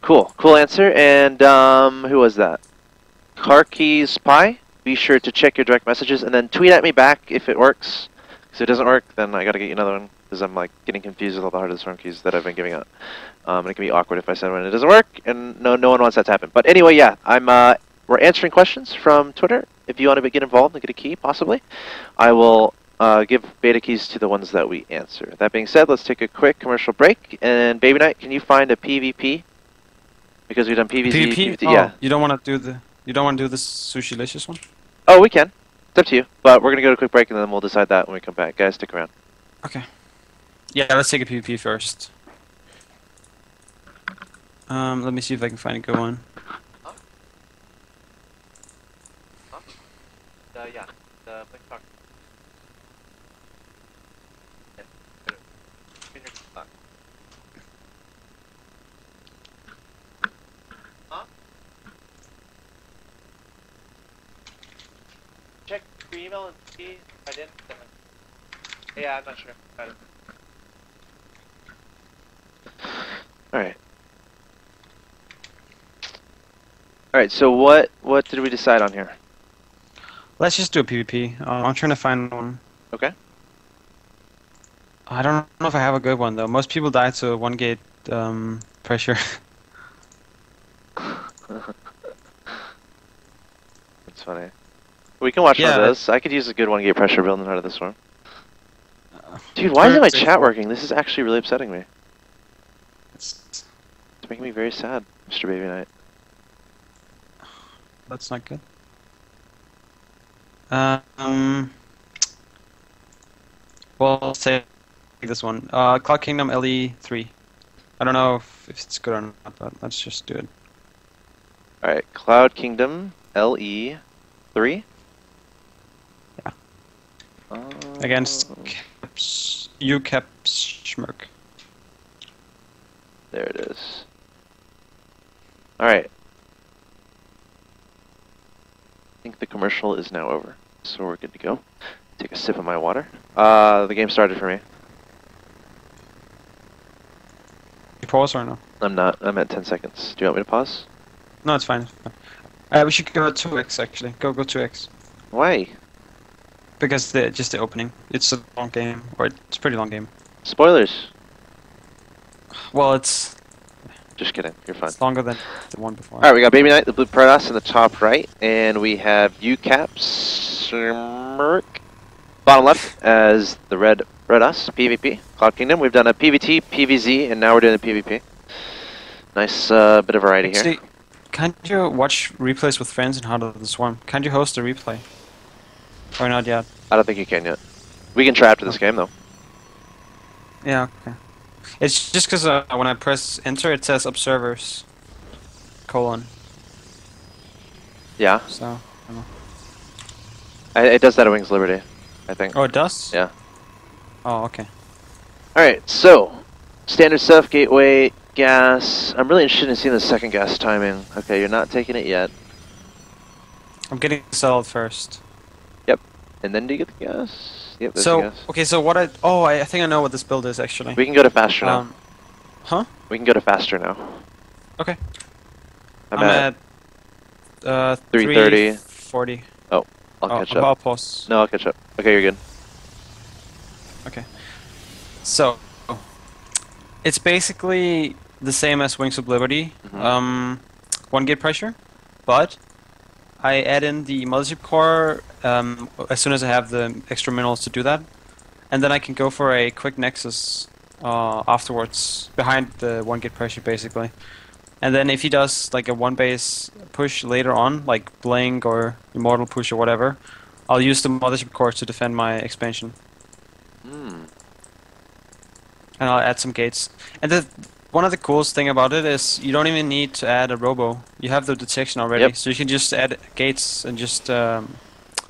Cool. Cool answer. And who was that? Karki's Pie. Be sure to check your direct messages and then tweet at me back if it works. If it doesn't work, then I gotta get you another one because I'm like getting confused with all the Heart of the Storm keys that I've been giving out. And it can be awkward if I send one and it doesn't work, and no one wants that to happen. But anyway, yeah, we're answering questions from Twitter. If you want to get involved and get a key, possibly, I will give beta keys to the ones that we answer. That being said, let's take a quick commercial break. And Babyknight, can you find a PvP? Because we've done PvZ. PvP? PvT, yeah. You don't want to do this Sushi-licious one? Oh, we can. It's up to you. But we're gonna go to a quick break and then we'll decide that when we come back. Guys, stick around. Okay. Yeah, let's take a PvP first. Let me see if I can find a good one. Yeah, the Blink Talk. Check your email and see if I didn't. Yeah, I'm not sure. Alright. Alright, so what did we decide on here? Let's just do a PvP. I'm trying to find one. Okay. I don't know if I have a good one though. Most people die to 1 gate pressure. That's funny. We can watch one Yeah. of those. I could use a good 1 gate pressure build in Heart of the Storm. Dude, why isn't my chat working? This is actually really upsetting me. It's making me very sad, Mr. Babyknight. That's not good. Well, let's take this one. Cloud Kingdom LE3. I don't know if it's good or not, but let's just do it. Alright, Cloud Kingdom LE3. Yeah. Against UCAP Schmirk. There it is. Alright. I think the commercial is now over, so we're good to go. Take a sip of my water. The game started for me. You pause or no? I'm not. I'm at 10 seconds. Do you want me to pause? No, it's fine. We should go 2x actually. Go 2x. Why? Because just the opening. It's a long game, or it's a pretty long game. Spoilers. Well, it's Just kidding. You're fine. longer than the one before. Alright, we got Babyknight, the blue Protoss in the top right, and we have UCAP Smirk bottom left as the red Protoss, PvP, Cloud Kingdom. We've done a PvT, PvZ, and now we're doing a PvP. Nice bit of variety here. Actually, can't you watch replays with friends in Heart of the Swarm? Can't you host a replay? Or not yet? I don't think you can yet. We can try after this game, though. Yeah, okay. It's just because when I press enter, it says observers, : Yeah. so, I don't know. It does that at Wings Liberty, I think. Oh, it does? Yeah. Oh, okay. Alright, so, standard stuff, gateway, gas. I'm really interested in seeing the second gas timing. Okay, you're not taking it yet. I'm getting settled first. Yep. And then do you get the gas? Yep, there's the So, gas. okay, so what I think I know what this build is actually. We can go to faster now. Huh? We can go to faster now. Okay. I'm at 3:30. 3:40. I'll catch I'll up. pause. No, I'll catch up. Okay, you're good. Okay. So, it's basically the same as Wings of Liberty. Mhm. 1 gate pressure, but I add in the mothership core as soon as I have the extra minerals to do that, and then I can go for a quick nexus afterwards behind the 1 gate pressure basically. And then if he does like a 1 base push later on, like Blink or Immortal push or whatever, I'll use the mothership core to defend my expansion. Hmm. And I'll add some gates. And one of the coolest thing about it is you don't even need to add a robo. You have the detection already, Yep. so you can just add gates and just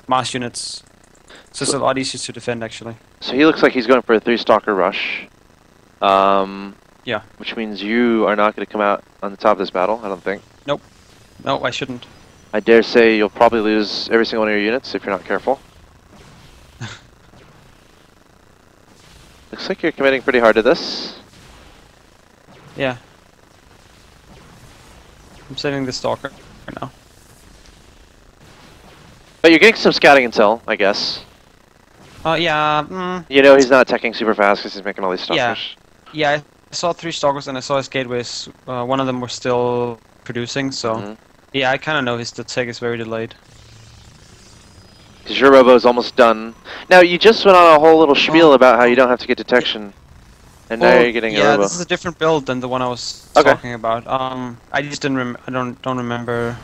mass units. So it's a lot easier to defend actually. So he looks like he's going for a 3-stalker rush. Yeah. Which means you are not going to come out on the top of this battle, I don't think. No, I shouldn't. I dare say you'll probably lose every single one of your units if you're not careful. Looks like you're committing pretty hard to this. Yeah. I'm setting the stalker right now. But you're getting some scouting intel, I guess. Yeah. You know he's not attacking super fast because he's making all these stalkers. Yeah, I saw 3 stalkers and I saw his gateways. One of them was still producing, so yeah, I kind of know his tech is very delayed. Because your robo is almost done. Now you just went on a whole little spiel about how you don't have to get detection, and now you're getting a yeah, robo. this is a different build than the one I was Okay. talking about. I just didn't I don't remember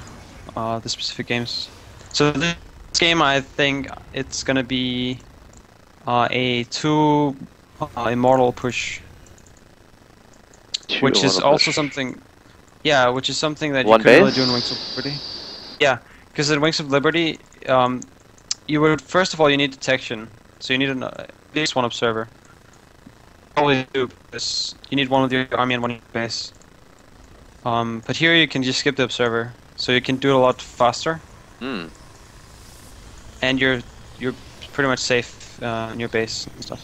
the specific games. So this game, I think it's gonna be a 2 immortal push. Which is also something, yeah, which is something that you One couldn't really base? do in Wings of Liberty. Yeah, because in Wings of Liberty, you would first of all you need detection, so you need at least 1 observer. Probably 2, because you need 1 with your army and 1 in your base. But here you can just skip the observer, so you can do it a lot faster. And you're pretty much safe in your base and stuff.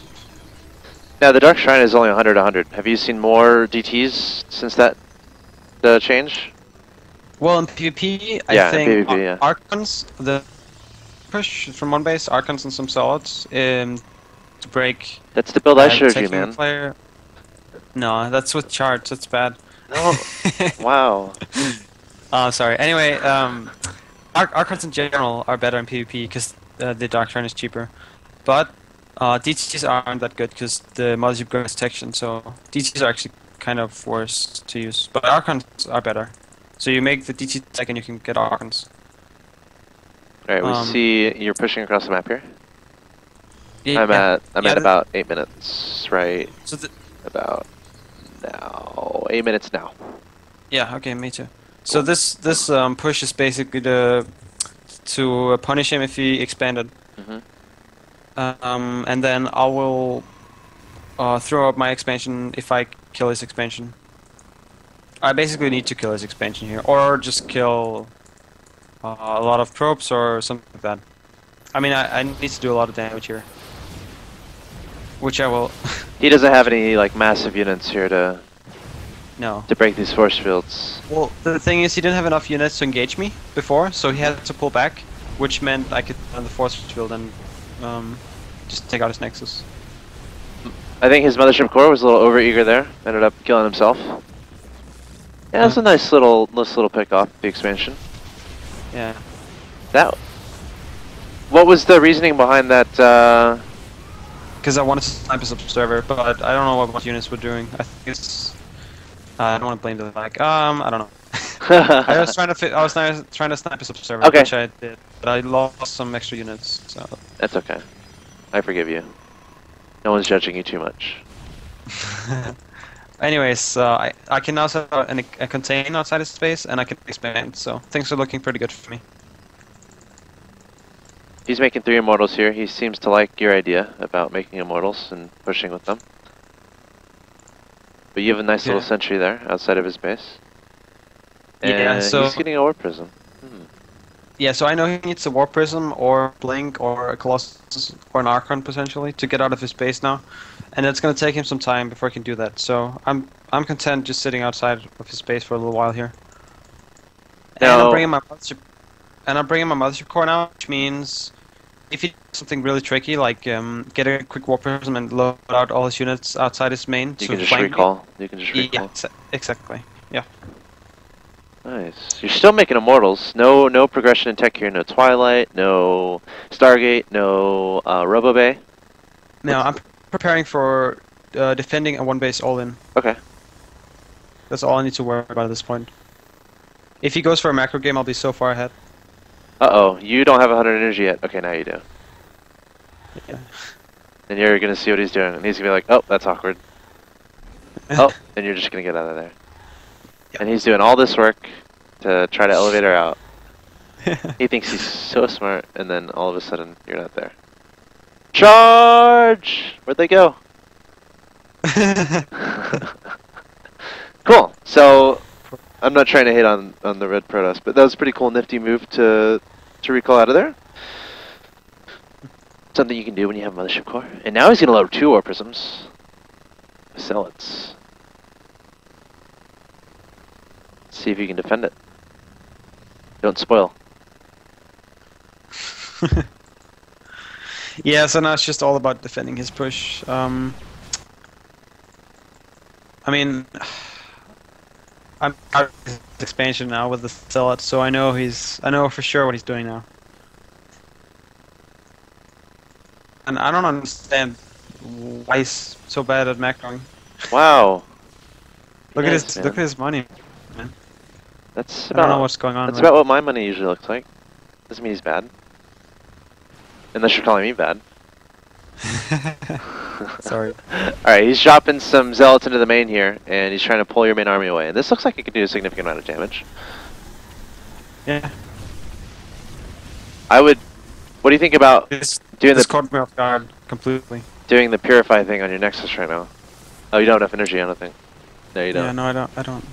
Now the Dark Shrine is only 100-100. Have you seen more DTs since that change? Well, in PvP, Yeah, I in think PvP, yeah. Archons, the push from 1 base, Archons and some Zealots, to break. That's the build I showed you, taking the man. player. No, that's with charts. That's bad. No. Wow. Sorry. Anyway, Archons in general are better in PvP because the Dark Shrine is cheaper, but DTs aren't that good because the mothership grants detection. So DTs are actually kind of worse to use, but Archons are better. So you make the DT tech and you can get Archons. Alright, we see you're pushing across the map here. Yeah, I'm at yeah, about 8 minutes, right? So About now. 8 minutes now. yeah, okay, me too. So this push is basically to punish him if he expanded. And then I will throw up my expansion if I kill his expansion. I basically need to kill his expansion here, or just kill a lot of probes or something like that. I mean, I need to do a lot of damage here, which I will. He doesn't have any like massive units here to No. break these force fields. Well, the thing is, he didn't have enough units to engage me before, so he had to pull back, which meant I could run the force field and just take out his nexus. I think his mothership core was a little overeager there. Ended up killing himself. Yeah, that's a nice little pick off the expansion. Yeah. What was the reasoning behind that? Because I wanted to snipe his observer, but I don't know what units were doing. I think it's. I don't want to blame the lag. I don't know. I was trying to snipe his observer, Okay. which I did, but I lost some extra units. So. That's okay. I forgive you. No one's judging you too much. Anyways, I can now set out a contain outside his space, and I can expand. So things are looking pretty good for me. He's making 3 immortals here. He seems to like your idea about making immortals and pushing with them. But you have a nice little sentry there outside of his base. And Yeah, so he's getting a warp prism. yeah, so I know he needs a Warp Prism or Blink or a Colossus or an Archon potentially to get out of his base now, and it's gonna take him some time before he can do that. So I'm content just sitting outside of his base for a little while here. And Now- I'm bringing my mothership core now, which means if he does something really tricky, like get a quick Warp Prism and load out all his units outside his main You to can just flank me. recall. You can just recall. Yeah, exactly. Yeah. Nice. You're still making immortals. No progression in tech here. No Twilight. No Stargate. No Robo Bay. No, I'm preparing for defending a one base all in. Okay. That's all I need to worry about at this point. If he goes for a macro game, I'll be so far ahead. Uh-oh, you don't have 100 energy yet. Okay, now you do. Yeah. And you're gonna see what he's doing, and he's gonna be like, oh, that's awkward. Oh, and you're just gonna get out of there. Yep. And he's doing all this work to try to elevate her out. He thinks he's so smart, and then all of a sudden, you're not there. Charge! Where'd they go? Cool. So, I'm not trying to hate on the red Protoss, but that was a pretty cool, nifty move to recall out of there. Something you can do when you have Mothership Core. And now he's gonna load 2 Ore Prisms. Zealots. See if you can defend it. Don't spoil. Yeah, so now it's just all about defending his push. I mean, I'm out of his expansion now with the Zealot, so I know for sure what he's doing now. And I don't understand why he's so bad at macroing. Wow. Look Yes, at his money, man. That's I don't know about, what's going on. that's with about what my money usually looks like. Doesn't mean he's bad. Unless you're calling me bad. Sorry. Alright, he's dropping some Zealots into the main here, and he's trying to pull your main army away. And this looks like it could do a significant amount of damage. Yeah. I would... What do you think about This doing caught me off guard completely. doing the Purify thing on your Nexus right now? Oh, you don't have enough energy, I don't think. No, you don't. Yeah, no, I don't.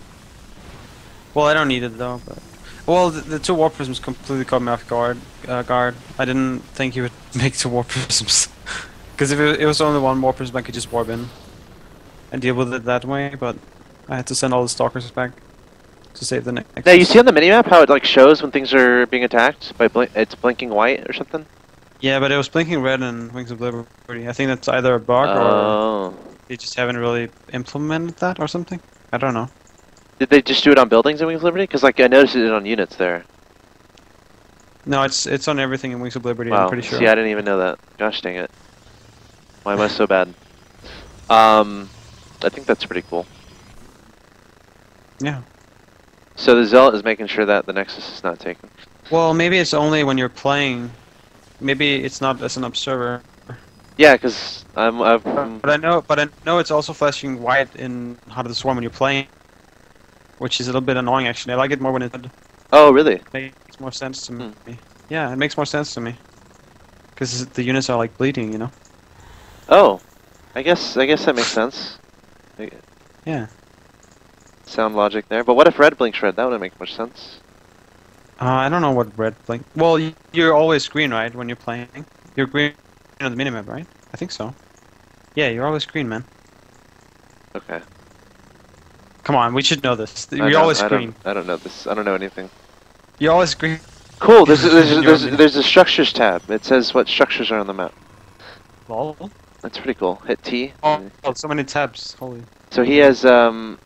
Well, I don't need it though, but... Well, the 2 Warp Prisms completely caught me off guard. I didn't think he would make 2 Warp Prisms. Because if it was only 1 Warp Prism, I could just warp in and deal with it that way, but I had to send all the Stalkers back to save the Nexus. Now, you see on the minimap how it like shows when things are being attacked by it's blinking white or something? Yeah, but it was blinking red in Wings of Liberty. I think that's either a bug or Oh. they just haven't really implemented that or something. I don't know. Did they just do it on buildings in Wings of Liberty? Because like I noticed it on units there. No, it's on everything in Wings of Liberty, Wow. I'm pretty sure. See, I didn't even know that. Gosh dang it. Why am I so bad? I think that's pretty cool. Yeah. So the Zealot is making sure that the Nexus is not taken. Well, maybe it's only when you're playing. Maybe it's not as an observer. Yeah, because But I know it's also flashing white in Heart of the Swarm when you're playing, which is a little bit annoying actually. I like it more when it Oh, really? makes more sense to me. Yeah, it makes more sense to me. Because the units are like bleeding, you know. Oh, I guess that makes sense. Yeah. Sound logic there. But what if red blinks red? That wouldn't make much sense. I don't know what red blink. Well, you're always green, right? When you're playing, you're green on the minimap, right? I think so. Yeah, you're always green, man. Okay. Come on, we should know this. I You're don't- always I green. I don't know this. I don't know anything. You're always green. Cool. There's You're- there's a structures tab. It says what structures are on the map. Lol. That's pretty cool. Hit T. Oh, so many tabs. Holy. So he has 3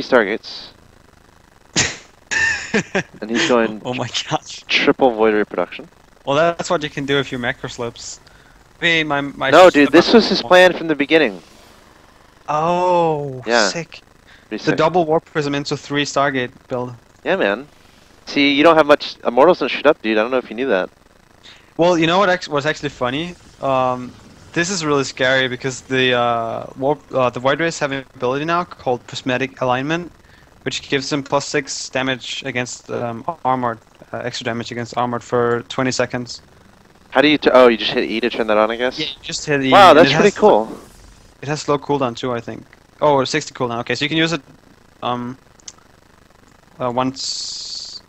Stargates, and he's going Oh my gosh. triple void reproduction. Well, that's what you can do if you macro slips. I mean, my No, dude, this was his plan from the beginning. Oh, Yeah. sick. Pretty The sick. double warp prism into 3 Stargate build. Yeah, man. See, you don't have much. Immortals don't shoot up, dude. I don't know if you knew that. Well, you know what was actually funny? This is really scary because the Void Rays have an ability now called Prismatic Alignment, which gives them +6 damage against armored, extra damage against armored for 20 seconds. How do you? Oh, you just hit E to turn that on, I guess. Yeah, you just hit E. Wow, and that's it pretty has- cool. It has slow cooldown too, I think. Oh, 60 cooldown. Okay, so you can use it once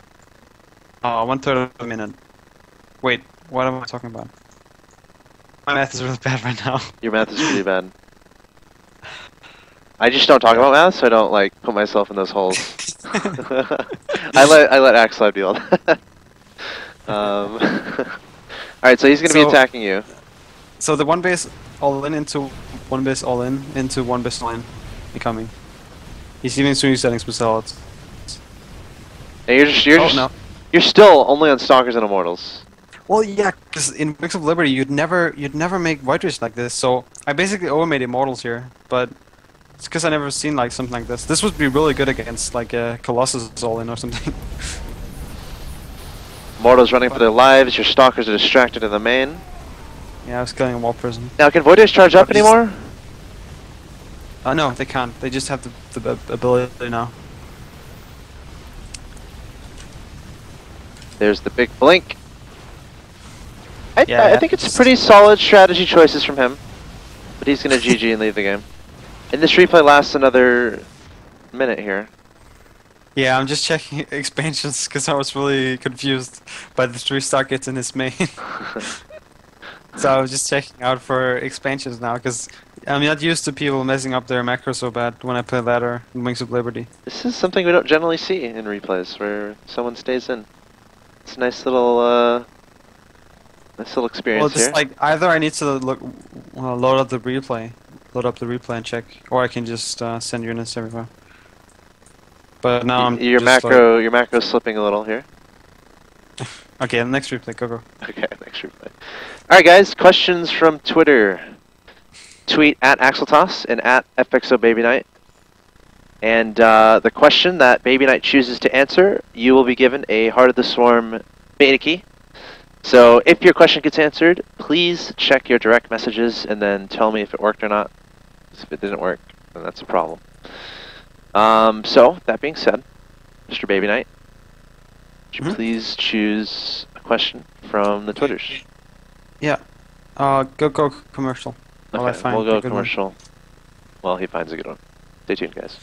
1/3 of a minute. Wait, what am I talking about? My math is really bad right now. Your math is pretty bad. I just don't talk about math, so I don't like put myself in those holes. I let Axel do all that. All right, so he's gonna be So- attacking you. So the 1 base all in into 1 base all in into 1 base all in incoming. He's even swing settings with Zealots. And Oh, no. you're still only on Stalkers and Immortals. Well, yeah, because in Wings of Liberty you'd never make White Race like this. So I basically overmade Immortals here, but it's because I never seen like something like this. This would be really good against like a Colossus all-in or something. Immortals running for their lives. Your Stalkers are distracted in the main. Yeah, I was killing a wall prison. Now, can Void Race charge up anymore? No, they can't. They just have the ability now. There's the big blink. Yeah, I think it's pretty solid strategy choices from him. But he's going to GG and leave the game. And this replay lasts another minute here. Yeah, I'm just checking expansions because I was really confused by the 3 Stargates in his main. So I was just checking out for expansions now because I'm not used to people messing up their macro so bad when I play ladder in Wings of Liberty. This is something we don't generally see in replays where someone stays in. It's a nice little experience Well, just here. like either I need to load up the replay and check, or I can just send units everywhere. But now I'm your just macro's slipping a little here. okay, next replay, go. Okay, next replay. Alright guys, questions from Twitter. Tweet at Axeltoss and at FXOBabyKnight. And the question that Babyknight chooses to answer, you will be given a Heart of the Swarm beta key. So if your question gets answered, please check your direct messages and then tell me if it worked or not. 'Cause if it didn't work, then that's a problem. So, that being said, Mr. Babyknight, would you please choose a question from the Twitters? Yeah. Go commercial. While I Okay, find we'll go a good one. commercial. Well, he finds a good one. Stay tuned, guys.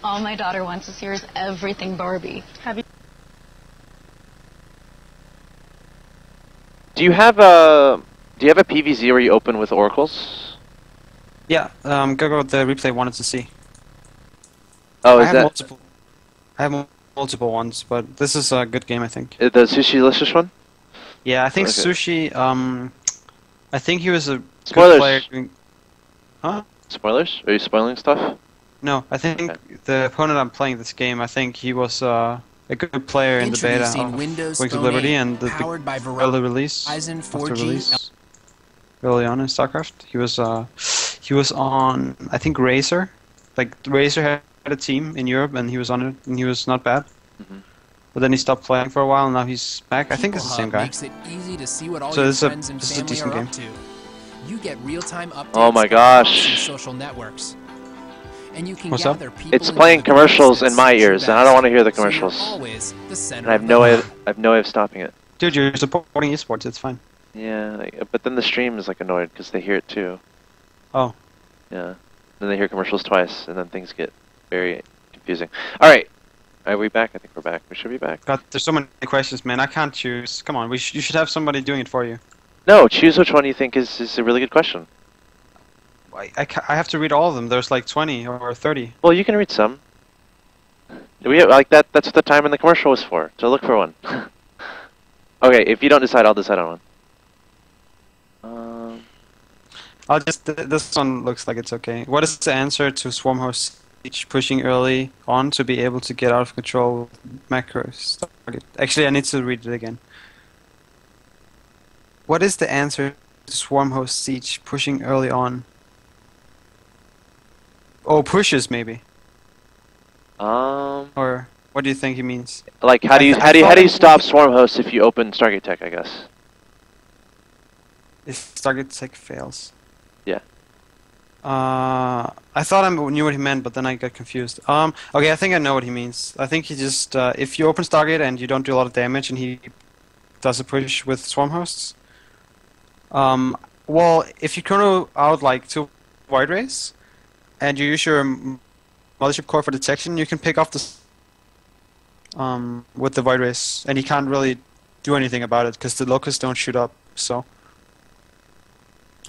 All my daughter wants to see is everything Barbie. Have you? Do you have a PVZ where you open with oracles? Yeah. Go. The replay wanted to see. Oh, I is have that multiple. I have multiple ones, but this is a good game, I think. the Sushi Delicious one? Yeah, I think Okay. Sushi. I think he was a Spoilers. good player. Huh? Spoilers? Are you spoiling stuff? No, I think Okay. the opponent I'm playing this game, I think he was a good player in the beta Introducing of Windows Wings of Phone Liberty 8, and the powered by early release. Verizon after 4G. release, early on in StarCraft, he was on I think Razer, like Razer had a team in Europe and he was on it and he was not bad. Mhm. But then he stopped playing for a while and now he's back. I think it's the People same Hub guy. Makes it easy to see what all So your this is a- friends and this is a family decent are game. up to. You get real-time updates Oh my across gosh. your social networks. And you can What's up? gather people It's into playing the groups commercials that in my suit your ears, and I don't best, want to hear the so you're commercials. always the center And I have of no the way. hub. I have no way of stopping it. Dude, you're supporting esports. It's fine. Yeah, but then the stream is like annoyed because they hear it too. Oh. Yeah. Then they hear commercials twice, and then things get very confusing. All right. Are we back? I think we're back. We should be back. God, there's so many questions, man. I can't choose. Come on, you should have somebody doing it for you. No, choose which one you think is a really good question. I have to read all of them. There's like 20 or 30. Well, you can read some. We like that. That's what the time in the commercial was for. To look for one. Okay, if you don't decide, I'll decide on one. I'll just. This one looks like it's okay. What is the answer to Swarmhost Siege pushing early on to be able to get out of control with macros? Actually, I need to read it again. What is the answer to Swarmhost Siege pushing early on? Oh, pushes maybe. Or what do you think he means? Like how do you stop Swarm Host if you open Stargate Tech? I guess. If Stargate Tech fails. Yeah. I thought I knew what he meant, but then I got confused. Okay, I think I know what he means. I think he just if you open Stargate and you don't do a lot of damage, and he does a push with Swarm Hosts. Well, if you chrono out like 2 Void Rays, and you use your Mothership Core for detection, you can pick off the with the Void Rays, and he can't really do anything about it because the locusts don't shoot up. So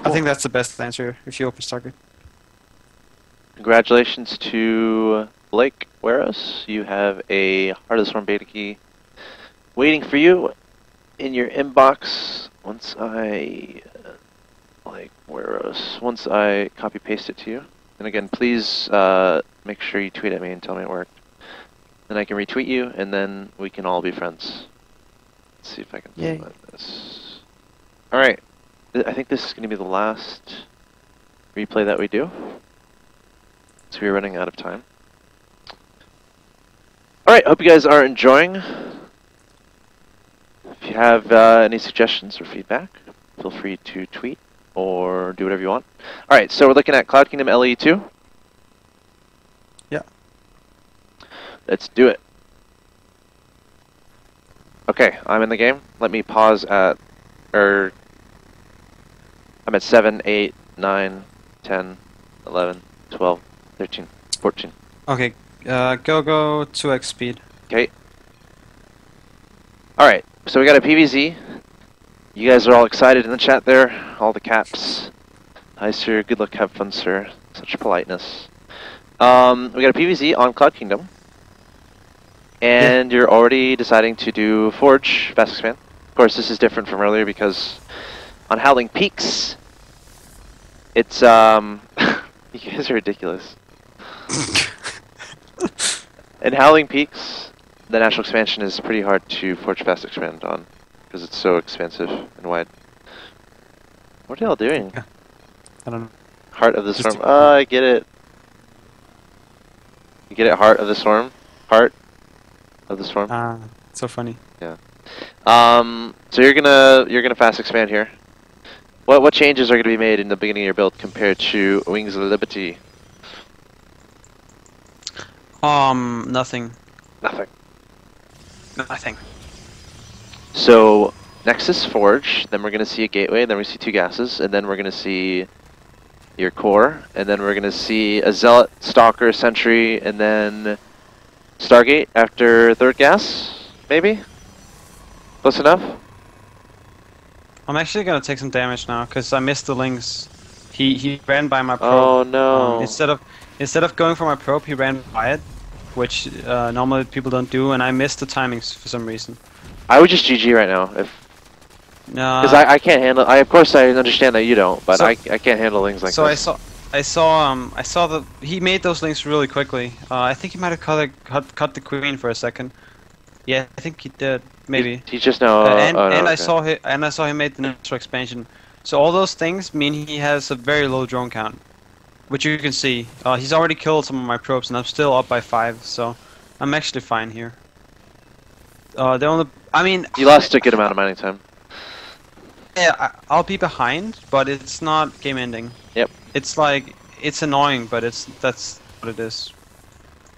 I think that's the best answer if you open Stargate. Congratulations to Blake Weros. You have a Heart of the Swarm beta key waiting for you in your inbox once I like Weros once I copy paste it to you. And again, please make sure you tweet at me and tell me it worked. Then I can retweet you, and then we can all be friends. Let's see if I can Yay. find this. All right, I think this is going to be the last replay that we do. So we're running out of time. All right, hope you guys are enjoying. If you have any suggestions or feedback, feel free to tweet or do whatever you want. All right, so we're looking at Cloud Kingdom LE2. Yeah. Let's do it. Okay, I'm in the game. Let me pause at, I'm at 7, 8, 9, 10, 11, 12, 13, 14. Okay, go 2x speed. Okay. All right, so we got a PVZ. You guys are all excited in the chat there. All the caps. Hi, sir. Good luck. Have fun, sir. Such politeness. We got a PVZ on Cloud Kingdom. And you're already deciding to do Forge Fast Expand. Of course, this is different from earlier because on Howling Peaks, it's, you guys are ridiculous. In Howling Peaks, the natural expansion is pretty hard to Forge Fast Expand on because it's so expansive and wide. What are y'all doing? I don't know. Heart of the Just Storm. Oh, I get it. You get it? Heart of the Storm? Heart of the Storm? Ah, so funny. Yeah. So you're gonna fast expand here. What changes are gonna be made in the beginning of your build compared to Wings of Liberty? Nothing. Nothing. Nothing. So Nexus Forge, then we're gonna see a gateway, then we see 2 gases, and then we're gonna see your core, and then we're gonna see a Zealot, Stalker, Sentry, and then Stargate after 3rd gas, maybe? Close enough? I'm actually gonna take some damage now because I missed the links. He ran by my probe. Oh no. Instead of going for my probe, he ran by it, which normally people don't do, and I missed the timings for some reason. I would just GG right now, if No. because I can't handle. Of course I understand that you don't, but So- I can't handle things like So this. I saw the he made those links really quickly. I think he might have cut the queen for a second. Yeah, I think he did. Maybe. He just now. and oh, no, I okay. saw him made the natural expansion. So all those things mean he has a very low drone count, which you can see. He's already killed some of my probes, and I'm still up by 5. So I'm actually fine here. I mean, You lost a good amount of mining time. yeah, I'll be behind, but it's not game ending. Yep. It's like it's annoying, but that's what it is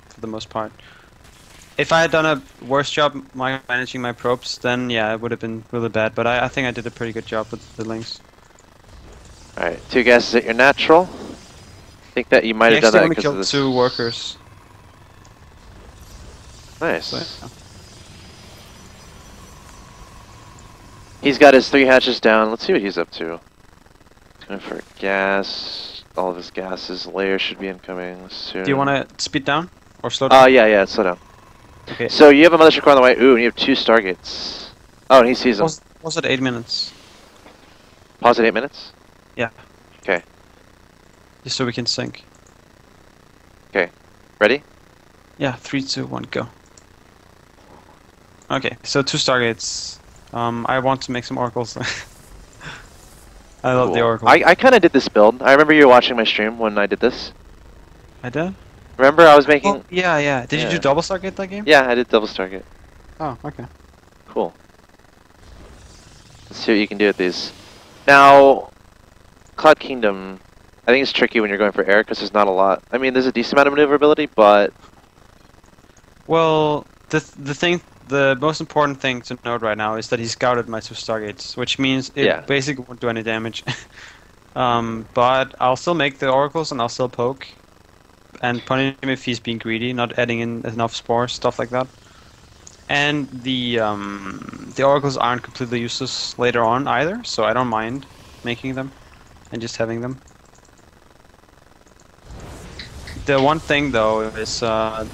for the most part. If I had done a worse job managing my probes, then yeah, it would have been really bad. But I think I did a pretty good job with the links. Alright, 2 gases at your natural. I think that you might have done that because of this. Killed 2 workers. Nice. So, yeah. He's got his 3 hatches down. Let's see what he's up to. He's going for gas. All of his gases. Layers should be incoming soon. Do you want to speed down or slow down? Yeah, slow down. Okay. So you have a mothership core on the way. Ooh, and you have 2 Stargates. Oh, and he sees them. Was it 8 minutes? Pause at 8 minutes? Yeah. Okay. Just so we can sync. Okay. Ready? Yeah, 3, 2, 1, go. Okay, so 2 Stargates. I want to make some oracles. I love the Cool. oracle. I kind of did this build. I remember you were watching my stream when I did this. I did? Remember I was making... Oh, yeah. Did you Yeah. do double Stargate that game? Yeah, I did double Stargate. Oh, okay. Cool. Let's see what you can do with these. Now, Cloud Kingdom, I think it's tricky when you're going for air because there's not a lot. I mean, there's a decent amount of maneuverability, but... Well, the most important thing to note right now is that he scouted my 2 Stargates, which means it basically won't do any damage. But I'll still make the oracles and I'll still poke. And punish him if he's being greedy, not adding in enough spores, stuff like that. And the oracles aren't completely useless later on either, so I don't mind making them and just having them. The one thing though is I'm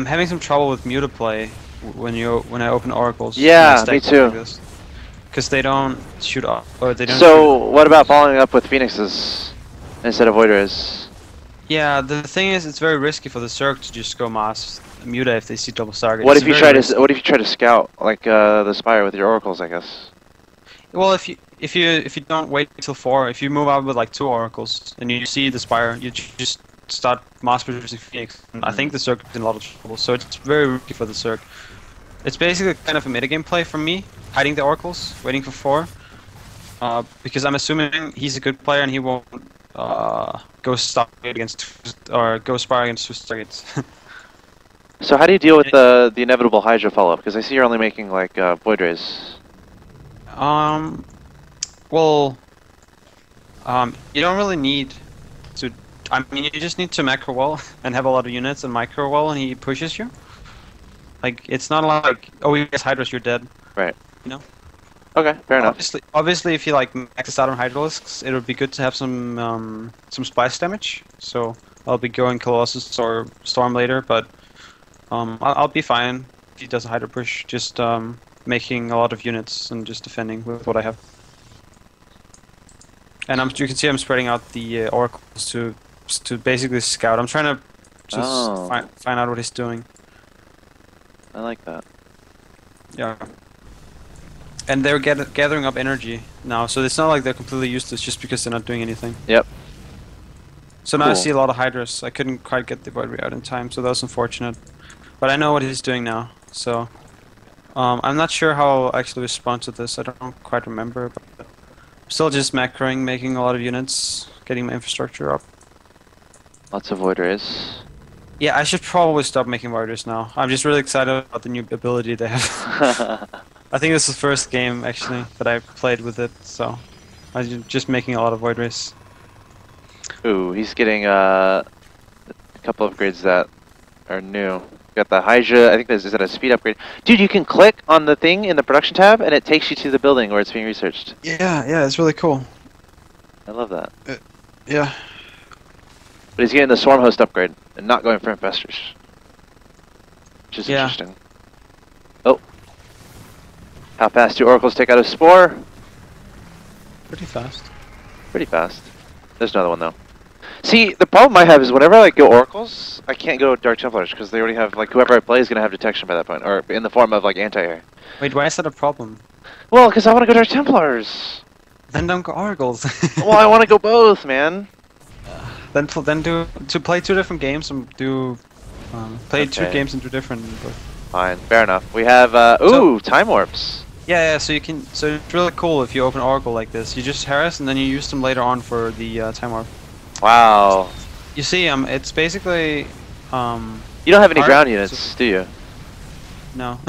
having some trouble with mutaplay when I open oracles. Yeah, me too. because they don't shoot off, or they don't. So what about following up with Phoenixes instead of Void Rays? Yeah, the thing is, it's very risky for the Zerg to just go mass Muta if they see double target. What It's if you very try risky. to What if you try to scout like the Spire with your oracles? I guess. Well, if you don't wait till 4, if you move out with like 2 oracles and you see the Spire, you just start mass producing Phoenix. And I think the Zerg is in a lot of trouble, so it's very risky for the Zerg. It's basically kind of a metagame play from me, hiding the oracles, waiting for 4, because I'm assuming he's a good player and he won't go Stargate against or go Spire against 2 Stargates. So how do you deal with the inevitable Hydra follow-up? Because I see you're only making like Void Rays. Well, you don't really need to. I mean, you just need to macro wall and have a lot of units and micro wall, and he pushes you. Like, it's not like, oh, he has Hydras, you're dead. Right. You know. Okay, fair enough. Obviously, if you like max out on Hydralisks, it would be good to have some splice damage. So I'll be going Colossus or Storm later, but I'll be fine if he does a Hydra push. Just making a lot of units and just defending with what I have. And you can see I'm spreading out the oracles to basically scout. I'm trying to just find out what he's doing. I like that. Yeah. And they're gathering up energy now, so it's not like they're completely useless just because they're not doing anything. Yep. So now I Cool. see a lot of Hydras. I couldn't quite get the Void Ray out in time, so that was unfortunate. But I know what he's doing now, so... I'm not sure how I'll actually respond to this, I don't quite remember, but... I'm still just macroing, making a lot of units, getting my infrastructure up. Lots of Void Rays. Yeah, I should probably stop making Voiders now. I'm just really excited about the new ability they have. I think this is the first game, actually, that I played with it, so... I'm just making a lot of Void Rays. Ooh, he's getting a couple of upgrades that are new. Got the Hydra, I think is that a speed upgrade? Dude, you can click on the thing in the production tab and it takes you to the building where it's being researched. Yeah, it's really cool. I love that. Yeah. But he's getting the Swarm Host upgrade and not going for Infestors. Which is Yeah. interesting. Oh. How fast do Oracles take out a Spore? Pretty fast. Pretty fast. There's another one though. See, the problem I have is whenever I like go Oracles, I can't go Dark Templars because they already have, like, whoever I play is going to have detection by that point, or in the form of, like, anti-air. Wait, why is that a problem? Well, because I want to go Dark Templars! Then don't go Oracles. Well, I want to go both, man! Then play 2 different games and do play 2 Okay. games and do different. Fine, fair enough. We have, ooh, Time Warps! Yeah, so you can. So it's really cool if you open Oracle like this. You just harass and then you use them later on for the time warp. Wow. You see, it's basically You don't have any Hard- ground units, do you? no.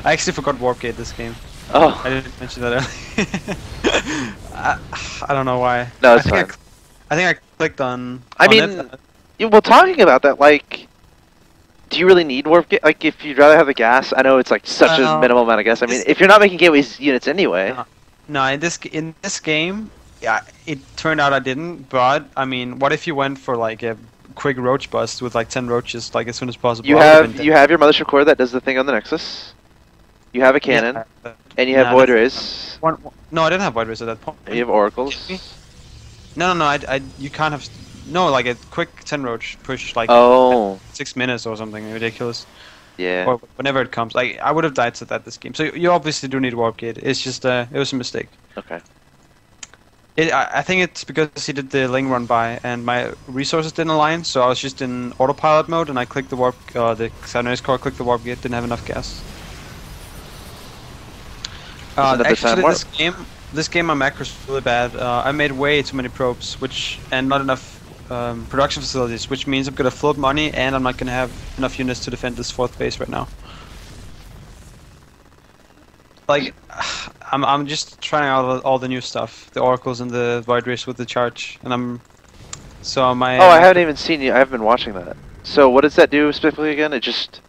I actually forgot Warp Gate this game. Oh. I didn't mention that earlier. I don't know why. No, it's I think fine. I think I clicked on. I on mean, it. Well, talking about that, like, do you really need warp? Like, if you'd rather have the gas, I know it's like such a Well, minimal amount of gas. I mean, this- if you're not making gateways units anyway, No, in this game, yeah, it turned out I didn't. But I mean, what if you went for like a quick roach bust with like 10 roaches, like as soon as possible? you I would've been have your mothership core that does the thing on the Nexus. You have a cannon, Yeah, and you have nah, void that's- rays. No, I didn't have Void Rays at that point. And you have oracles. Kidding me? No, you can't have. No, like a quick 10 roach push, like Oh, 6 minutes or something ridiculous. yeah. Or whenever it comes. Like I would have died to that this game. So you obviously do need Warp Gate. It's just it was a mistake. Okay. I think it's because he did the Ling run by and my resources didn't align, so I was just in autopilot mode and I clicked the warp, the Cybernetics core, clicked the Warp Gate, didn't have enough gas. Isn't that the time Actually, warp? this game my macro's really bad. I made way too many probes, and not enough production facilities, which means I'm gonna float money and I'm not gonna have enough units to defend this 4th base right now. Like, I'm just trying out all the new stuff, the oracles and the void race with the charge, and I'm so my. Oh, I haven't even seen you. I haven't been watching that. So what does that do specifically again? It just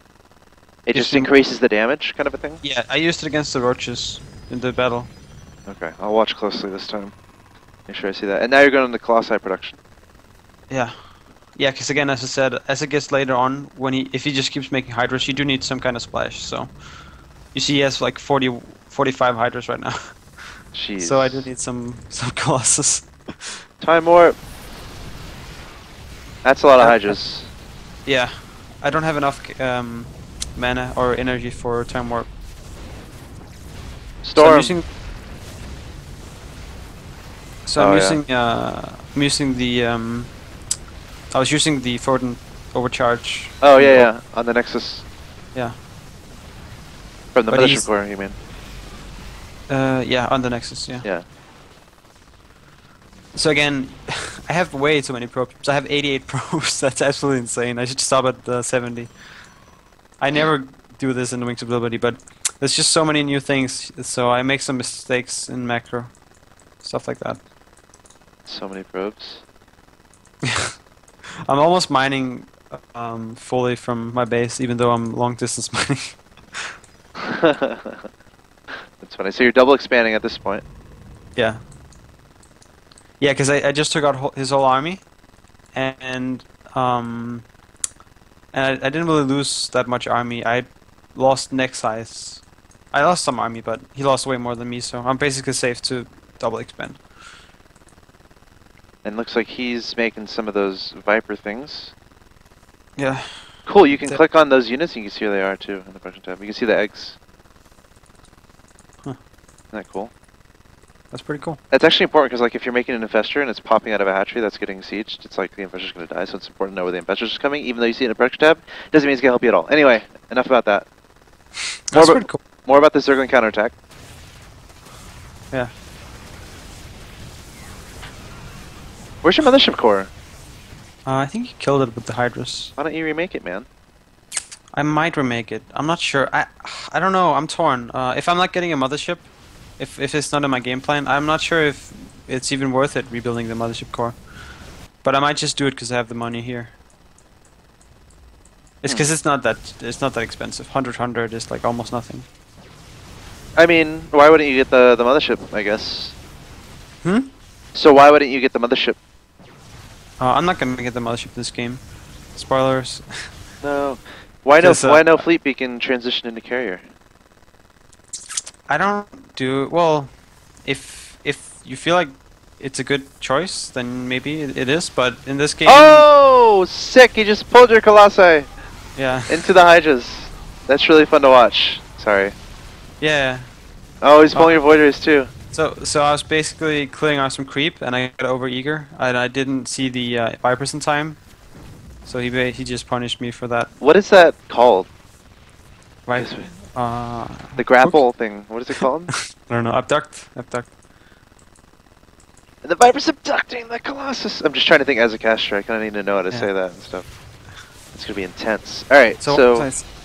increases the damage, kind of a thing. Yeah, I used it against the roaches in the battle. Okay, I'll watch closely this time. Make sure I see that. And now you're going into Colossi production. Yeah. Yeah, because again, as I said, as it gets later on, if he just keeps making Hydras, you do need some kind of splash, so... You see he has like 40 45 hydras right now. Jeez. So I do need some colossus. Time warp. That's a lot of Uh, hydras. Yeah, I don't have enough mana or energy for time warp. Storm. So I'm Oh, using I'm using the I was using the Photon overcharge. Oh yeah, on the Nexus. Yeah. From the But mothership he's- core, you mean? Yeah, on the Nexus. Yeah. Yeah. So again, I have way too many probes. I have 88 probes. That's absolutely insane. I should stop at 70. I never do this in the Wings of Liberty, but there's just so many new things, so I make some mistakes in macro, stuff like that. So many probes. I'm almost mining fully from my base, even though I'm long distance mining. That's funny. So you're double expanding at this point. Yeah. Yeah, because I just took out his whole army, and I didn't really lose that much army. I lost neck size. I lost some army, but he lost way more than me, so I'm basically safe to double expand. And looks like he's making some of those Viper things. Yeah. Cool, you can The- click on those units and you can see where they are too in the production tab. You can see the eggs. Huh. Isn't that cool? That's pretty cool. That's actually important because like if you're making an infestor and it's popping out of a hatchery that's getting sieged, it's like the infestor's going to die, so it's important to know where the infestor's coming, even though you see it in the production tab. Doesn't mean it's going to help you at all. Anyway, enough about that. That's about- pretty cool. More about the Zergling counterattack. Yeah. Where's your mothership core? I think he killed it with the Hydras. Why don't you remake it, man? I might remake it. I'm not sure. I don't know. I'm torn. If I'm not getting a mothership, if it's not in my game plan, I'm not sure if it's even worth it rebuilding the mothership core. But I might just do it because I have the money here. It's because it's not that expensive. 100 is like almost nothing. I mean, why wouldn't you get the mothership, I guess? Hmm? So why wouldn't you get the mothership? I'm not gonna get the mothership this game. Spoilers. No. Why Just, why no fleet beacon transition into carrier? I don't do well. If you feel like it's a good choice, then maybe it is. But in this game, Oh, sick! You just pulled your Colossi yeah, into the Hydras. That's really fun to watch. Sorry. yeah. Oh, he's pulling your Void Rays too. So I was basically clearing out some creep, and I got over eager, and I didn't see the Vipers in time. So he just punished me for that. What is that called? Right. This way. Uh, The grapple thing. What is it called? I don't know. Abduct. And the Viper's abducting the Colossus. I'm just trying to think as a caster. I kind of need to know how to Yeah. say that and stuff. It's gonna be intense. All right. So, So,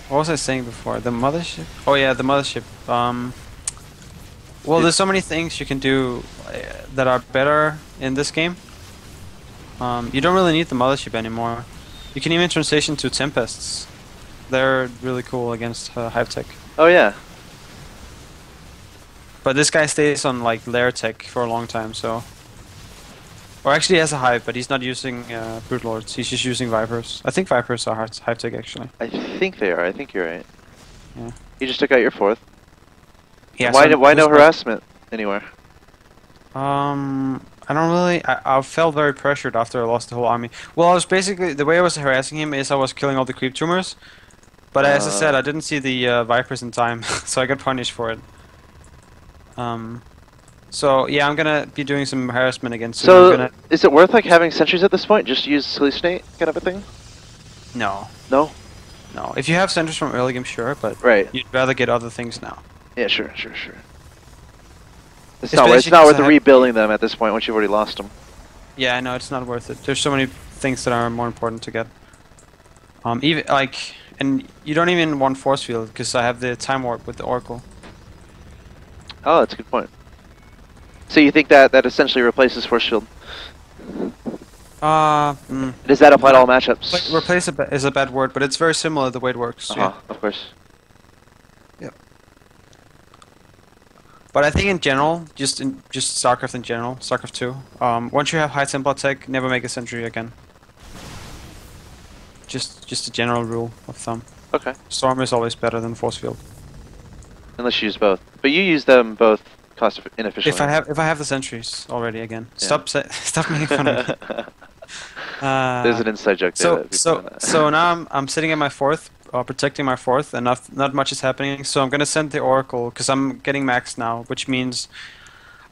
what was I saying before? The mothership? Oh yeah, the mothership. Well, there's so many things you can do that are better in this game. You don't really need the mothership anymore. You can even transition to Tempests. They're really cool against Hive Tech. oh yeah. But this guy stays on like Lair Tech for a long time, so... Or actually he has a Hive, but he's not using Brood Lords, he's just using Vipers. I think Vipers are Hive Tech actually. I think they are. I think you're right. Yeah. You just took out your fourth. Yeah, Why so why no this guy- harassment anywhere? I don't really. I felt very pressured after I lost the whole army. Well, I was basically the way I was harassing him is I was killing all the creep tumors, but as I said, I didn't see the Vipers in time, so I got punished for it. So yeah, I'm gonna be doing some harassment again soon. I'm So gonna... is it worth like having sentries at this point? Just use hallucinate kind of a thing? No, No. no. If you have centers from early game, sure, but Right. you'd rather get other things now. Yeah. Sure. Sure. Sure. It's Especially not. It's not 'cause worth I have- rebuilding them at this point once you've already lost them. Yeah, I know it's not worth it. There's so many things that are more important to get. Even like, and you don't even want force field because I have the time warp with the Oracle. Oh, that's a good point. So you think that essentially replaces force shield? Does that apply to all matchups? Like, replace is a bad word, but it's very similar the way it works. Uh-huh, of course. Yeah. But I think in general, just StarCraft in general, StarCraft 2. Once you have high tempo tech, never make a sentry again. Just a general rule of thumb. Okay. Storm is always better than force field. Unless you use both. But you use them both cost inefficiently. If I have the sentries already again. Yeah. Stop making fun of me. There's an inside joke there. that people don't know. So now I'm sitting at my fourth, protecting my fourth, and not much is happening. So I'm gonna send the Oracle because I'm getting maxed now, which means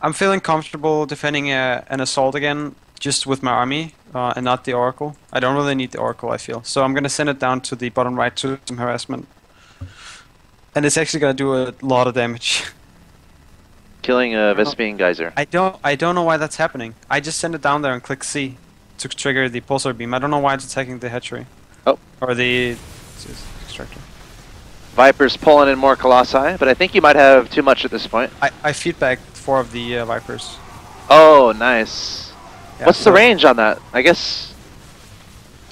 I'm feeling comfortable defending an assault again, just with my army and not the Oracle. I don't really need the Oracle, I feel. So I'm gonna send it down to the bottom right to some harassment, and it's actually gonna do a lot of damage. Killing a Vespene geyser. I don't know why that's happening. I just send it down there and click C to trigger the pulsar beam. I don't know why it's attacking the hatchery. Oh. Or the extractor. Viper's pulling in more Colossi, but I think you might have too much at this point. I feedback 4 of the Vipers. Oh, nice. Yeah, What's the range on that? I guess...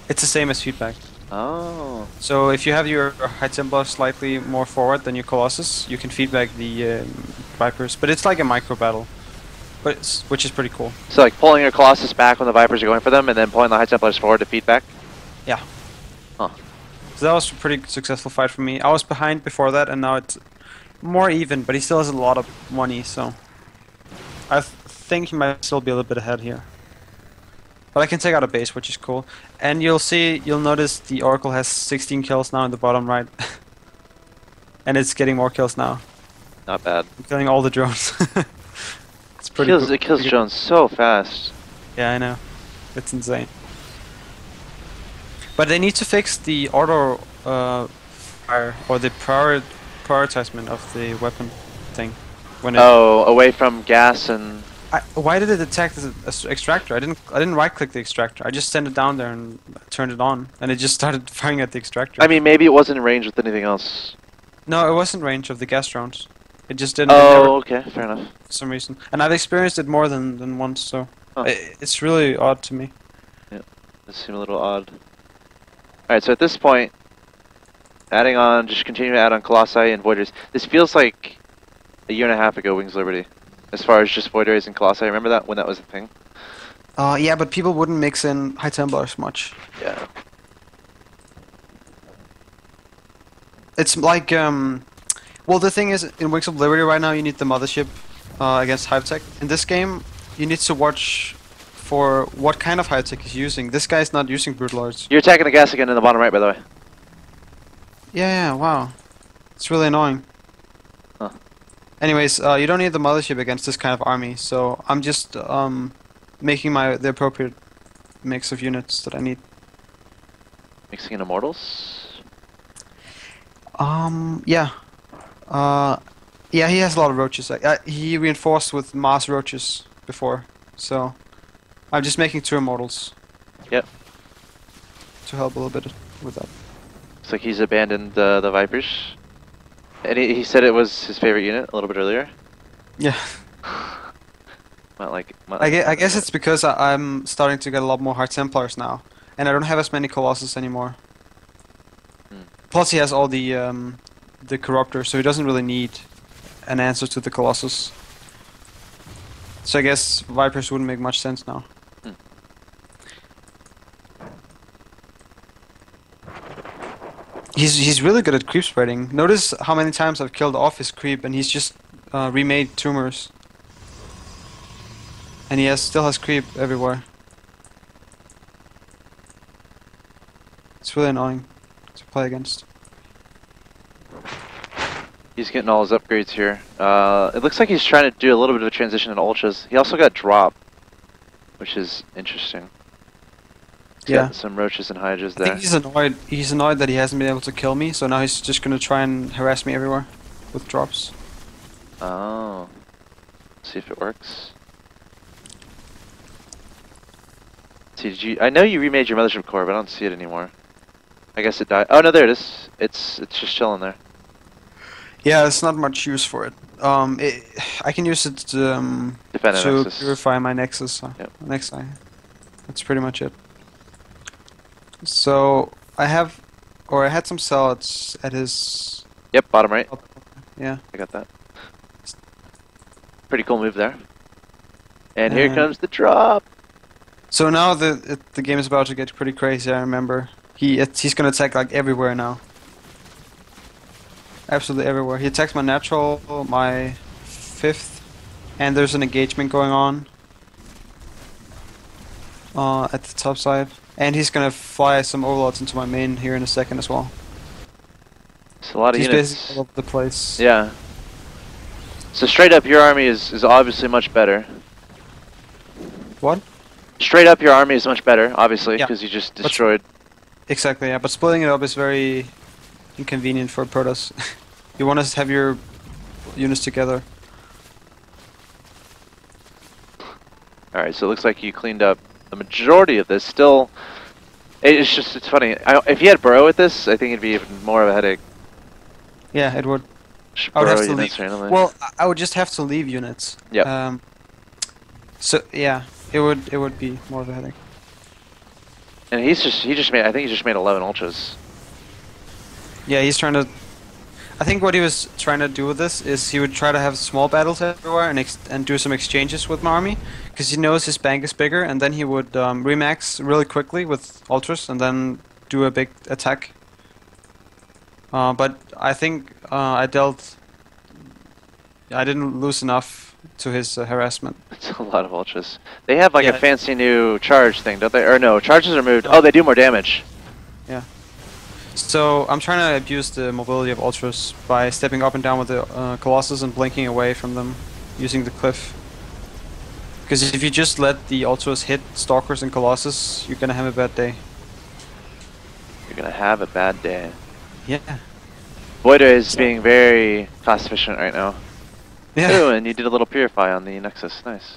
It's the same as feedback. Oh. So if you have your High Templar slightly more forward than your Colossus, you can feedback the Vipers. But it's like a micro battle, which is pretty cool. So like pulling your Colossus back when the Vipers are going for them, and then pulling the High Templars forward to feedback? Yeah. Huh. So that was a pretty successful fight for me. I was behind before that, and now it's more even, but he still has a lot of money, so... I think he might still be a little bit ahead here. But I can take out a base, which is cool. And you'll notice the Oracle has 16 kills now in the bottom right. And it's getting more kills now. Not bad. I'm killing all the drones. It's pretty cool. It kills drones so fast. Yeah, I know. It's insane. But they need to fix the auto fire, or the prioritization of the weapon thing. When away from gas and... why did it attack the extractor? I didn't right-click the extractor. I just sent it down there and turned it on, and it just started firing at the extractor. I mean, maybe it wasn't in range with anything else. No, it wasn't range of the gas drones. It just didn't. Oh, okay, fair enough. For some reason, and I've experienced it more than once, so Huh. it's really odd to me. Yeah, it seemed a little odd. Alright, so at this point, just continue to add on Colossi and Voiders. This feels like a year and a half ago, Wings Liberty. As far as just Void Rays and Colossi, remember that when that was a thing? Yeah, but people wouldn't mix in High Templars much. Yeah. It's like, well, the thing is, in Wings of Liberty right now, you need the mothership against Hive Tech. In this game, you need to watch for what kind of Hive Tech he's using. This guy's not using Brutal Lords. You're attacking the gas again in the bottom right, by the way. Yeah, wow. It's really annoying. Huh. Anyways, you don't need the mothership against this kind of army, so I'm just making the appropriate mix of units that I need. Mixing in Immortals? Yeah. Yeah, he has a lot of roaches. He reinforced with Mars roaches before, so I'm just making 2 Immortals. Yep. To help a little bit with that. Looks like he's abandoned the Vipers. And he said it was his favorite unit a little bit earlier. Yeah. I guess it's because I'm starting to get a lot more High Templars now, and I don't have as many Colossus anymore. Plus he has all the Corruptors, so he doesn't really need an answer to the Colossus. So I guess Vipers wouldn't make much sense now. He's really good at creep spreading. Notice how many times I've killed off his creep, and he's just remade tumors. And he still has creep everywhere. It's really annoying to play against. He's getting all his upgrades here. It looks like he's trying to do a little bit of a transition in ultras. He also got drop, which is interesting. He's got some roaches and hydras there. I think he's annoyed. He's annoyed that he hasn't been able to kill me, so now he's just gonna try and harass me everywhere with drops. Oh. See if it works. See, I know you remade your mothership core, but I don't see it anymore. I guess it died. Oh no, there it is. It's just chilling there. Yeah, there's not much use for it. I can use it to purify my Nexus. Nexus. That's pretty much it. So I had some salads at his. Yep, bottom right. Yeah, I got that. Pretty cool move there. And here comes the drop. So now the game is about to get pretty crazy. I remember he's gonna attack like everywhere now. absolutely everywhere. He attacks my natural, my 5th, and there's an engagement going on at the top side. And he's gonna fly some overlords into my main here in a second as well. It's a lot of He's units. basically all over the place. Yeah. So straight up, your army is obviously much better. What? Straight up, your army is much better, obviously, Yeah. because you just destroyed. Exactly, yeah. But splitting it up is very inconvenient for Protoss. You want to have your units together. All right, so it looks like you cleaned up the majority of this. Still, it's funny. If you had burrow with this, I think it'd be even more of a headache. Yeah, it would. Just I would have burrow to units leave. randomly. Well, I would just have to leave units. Yep. So yeah, it would be more of a headache. And he just made. I think he just made 11 ultras. Yeah, he's trying to. I think what he was trying to do with this is he would try to have small battles everywhere and do some exchanges with my army, because he knows his bank is bigger, and then he would remax really quickly with ultras and then do a big attack. But I think I didn't lose enough to his harassment. It's a lot of ultras. They have like Yeah. a fancy new charge thing, don't they? Or no, charges are moved. Oh, they do more damage. Yeah. So I'm trying to abuse the mobility of ultras by stepping up and down with the Colossus and blinking away from them using the cliff. Because if you just let the ultras hit stalkers and Colossus, you're gonna have a bad day. You're gonna have a bad day. Yeah. Voida is being very cost efficient right now. Yeah. Ooh, and you did a little purify on the Nexus. Nice.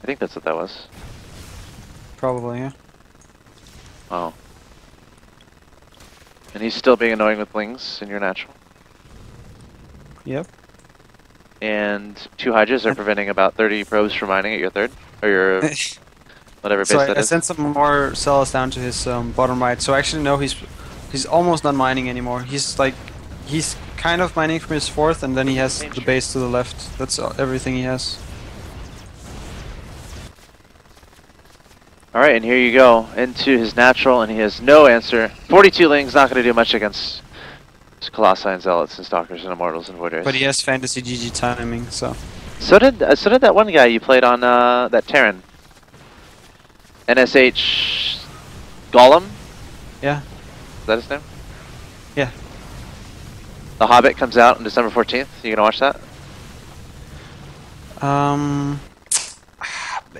I think that's what that was. Probably, yeah. Oh. And he's still being annoying with blings in your natural. Yep. And 2 Hydras are preventing about 30 probes from mining at your 3rd. Or your whatever base So that I is. sent some more cells down to his bottom right. So actually no, he's almost not mining anymore. He's kind of mining from his 4th, and then he has the base to the left. That's everything he has. Alright, and here you go. Into his natural, and he has no answer. 42 Ling's not going to do much against Colossi and Zealots and Stalkers and Immortals and Voiders. But he has fantasy GG timing, so. So did that one guy you played on that Terran. NSH Golem? Yeah. Is that his name? Yeah. The Hobbit comes out on December 14th. You gonna watch that?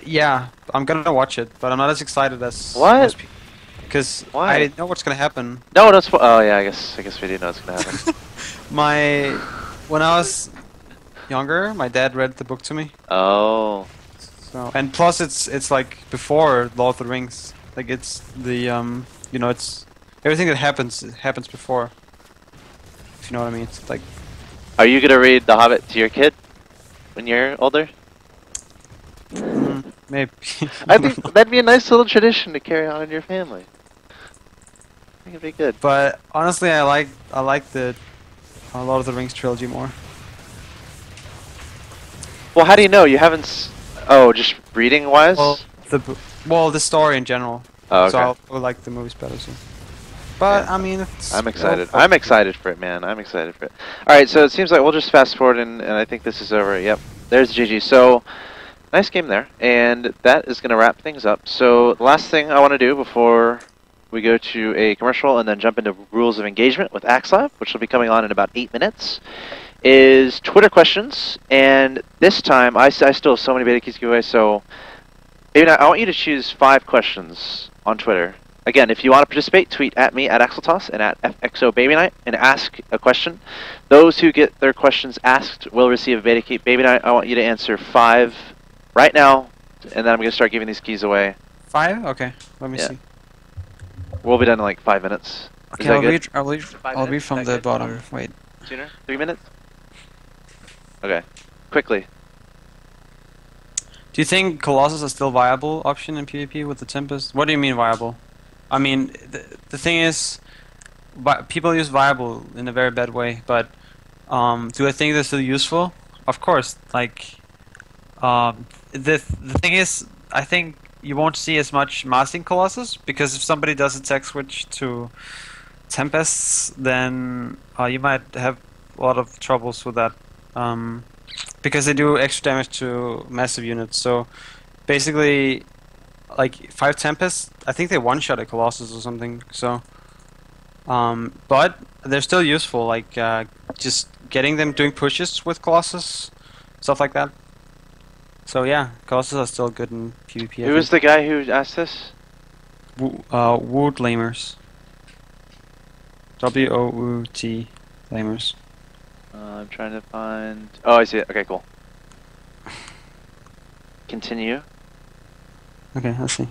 Yeah, I'm gonna watch it, but I'm not as excited as What? most people. Because Why? I know what's gonna happen. No, don't spoil. Oh yeah, I guess we do know what's gonna happen. When I was younger, my dad read the book to me. Oh. So, and plus it's like before Lord of the Rings. Like it's the it's everything that happens before. If you know what I mean. It's like Are you gonna read The Hobbit to your kid when you're older? maybe. I think that'd be a nice little tradition to carry on in your family. I think it'd be good. But honestly, I like the Lord of the Rings trilogy more. Well, how do you know? You haven't. Oh, just reading wise. Well, the story in general. Oh, okay. So I would like the movies better. So. But Yeah. I mean, it's. I'm excited. I'm excited for it, man. I'm excited for it. All right, so it seems like we'll just fast forward, and I think this is over. Yep, there's GG. So, nice game there, and that is going to wrap things up. So, the last thing I want to do before we go to a commercial and then jump into rules of engagement with Axlive, which will be coming on in about 8 minutes, is Twitter questions. And this time, I still have so many beta keys giveaways, so maybe I want you to choose 5 questions on Twitter. Again, if you want to participate, tweet at me at Axeltoss and at FXOBabyknight and ask a question. Those who get their questions asked will receive a beta key. Babyknight, I want you to answer 5 right now, and then I'm going to start giving these keys away. 5? Okay, let me Yeah. see. We'll be done in like 5 minutes. Okay, Is that I'll good? read. I'll read minutes? from Is that the good? bottom. Or Wait. Sooner? 3 minutes? Okay. Quickly. Do you think Colossus is still viable option in PvP with the Tempest? What do you mean viable? I mean, the thing is, people use viable in a very bad way. But do I think they're still useful? Of course. Like, the thing is, I think you won't see as much masking Colossus because if somebody does a tech switch to Tempests, then you might have a lot of troubles with that. Because they do extra damage to massive units. So basically, like 5 Tempests, I think they one-shot a Colossus or something. So, but they're still useful. Like just getting them doing pushes with Colossus, stuff like that. So yeah, Colossus are still good in PvP. Who was the guy who asked this? Woot Lamers. WOOT Lamers. I'm trying to find. Oh, I see it. Okay, cool. Continue. Okay, let's see.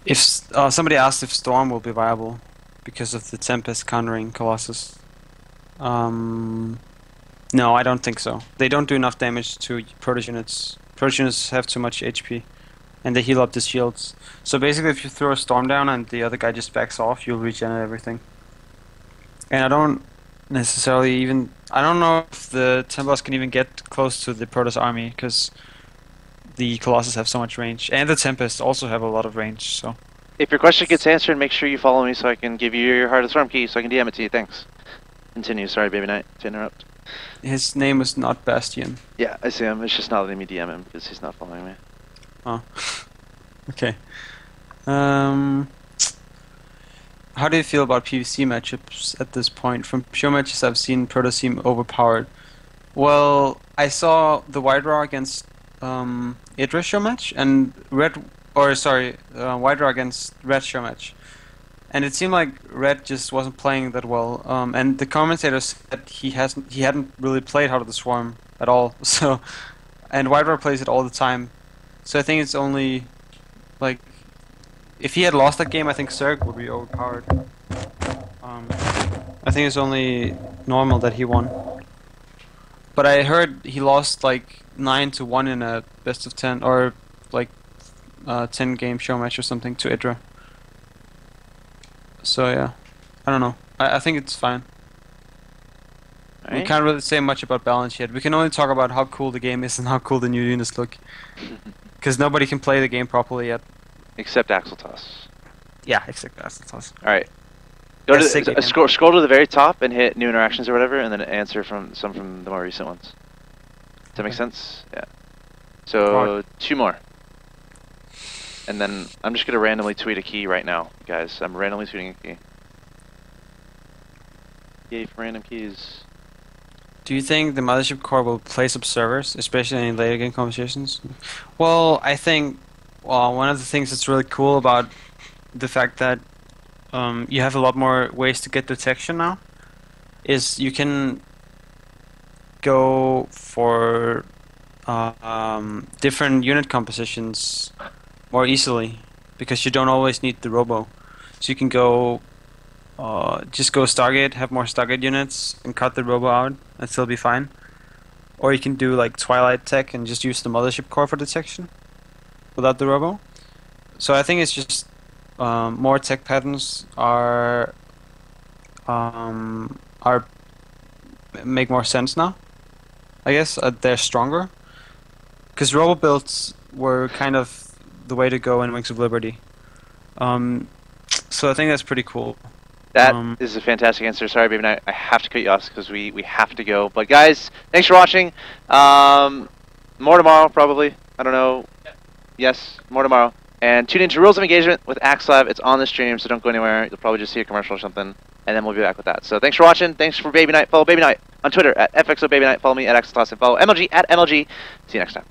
If somebody asked if Storm will be viable because of the Tempest countering Colossus. No, I don't think so. They don't do enough damage to Protoss units. Protoss units have too much HP, and they heal up the shields. So basically, if you throw a Storm down and the other guy just backs off, you'll regenerate everything. And I don't necessarily even... I don't know if the Templars can even get close to the Protoss army, because the Colossus have so much range. And the Tempest also have a lot of range, so... If your question gets answered, make sure you follow me so I can give you your Heart of the Storm key so I can DM it to you. Thanks. Continue. Sorry, Babyknight, to interrupt. His name is not Bastion. Yeah, I see him. It's just not letting me DM him because he's not following me. Oh. Okay. How do you feel about PvC matchups at this point? From show matches I've seen, Protoss seem overpowered. Well, I saw the White Raw against Idra show match and White Raw against Red show match. And it seemed like Red just wasn't playing that well. And the commentator said he hadn't really played Heart of the Swarm at all. So, and White Raw plays it all the time. So I think it's only like if he had lost that game, I think Zerg would be overpowered. I think it's only normal that he won. But I heard he lost like 9-1 in a best of 10 or like 10 game show match or something to Idra. So yeah, I don't know. I think it's fine. Right. We can't really say much about balance yet. We can only talk about how cool the game is and how cool the new units look. Because nobody can play the game properly yet. Except Axeltoss. Yeah, except Axeltoss. Alright. Go That's to scroll to the very top and hit new interactions or whatever, and then answer from the more recent ones. Does that make sense? Yeah. So 2 more. And then I'm just gonna randomly tweet a key right now, guys. I'm randomly tweeting a key. Yay for random keys. Do you think the Mothership Core will place observers, especially in later game conversations? Well, I think one of the things that's really cool about the fact that you have a lot more ways to get detection now is you can go for different unit compositions more easily because you don't always need the robo. So you can go just go Stargate, have more Stargate units and cut the robo out and still be fine. Or you can do like Twilight Tech and just use the Mothership Core for detection without the robo. So I think it's just more tech patterns are make more sense now. I guess they're stronger because robo builds were kind of the way to go in Wings of Liberty. So I think that's pretty cool. That is a fantastic answer. Sorry, Babyknight, I have to cut you off because we have to go. But guys, thanks for watching. More tomorrow, probably. I don't know. Yes, more tomorrow. And tune into Rules of Engagement with AxeLab. It's on the stream, so don't go anywhere. You'll probably just see a commercial or something, and then we'll be back with that. So thanks for watching. Thanks for Babyknight. Follow Babyknight on Twitter at FXOBabyknight. Follow me at Axeltoss and follow MLG at MLG. See you next time.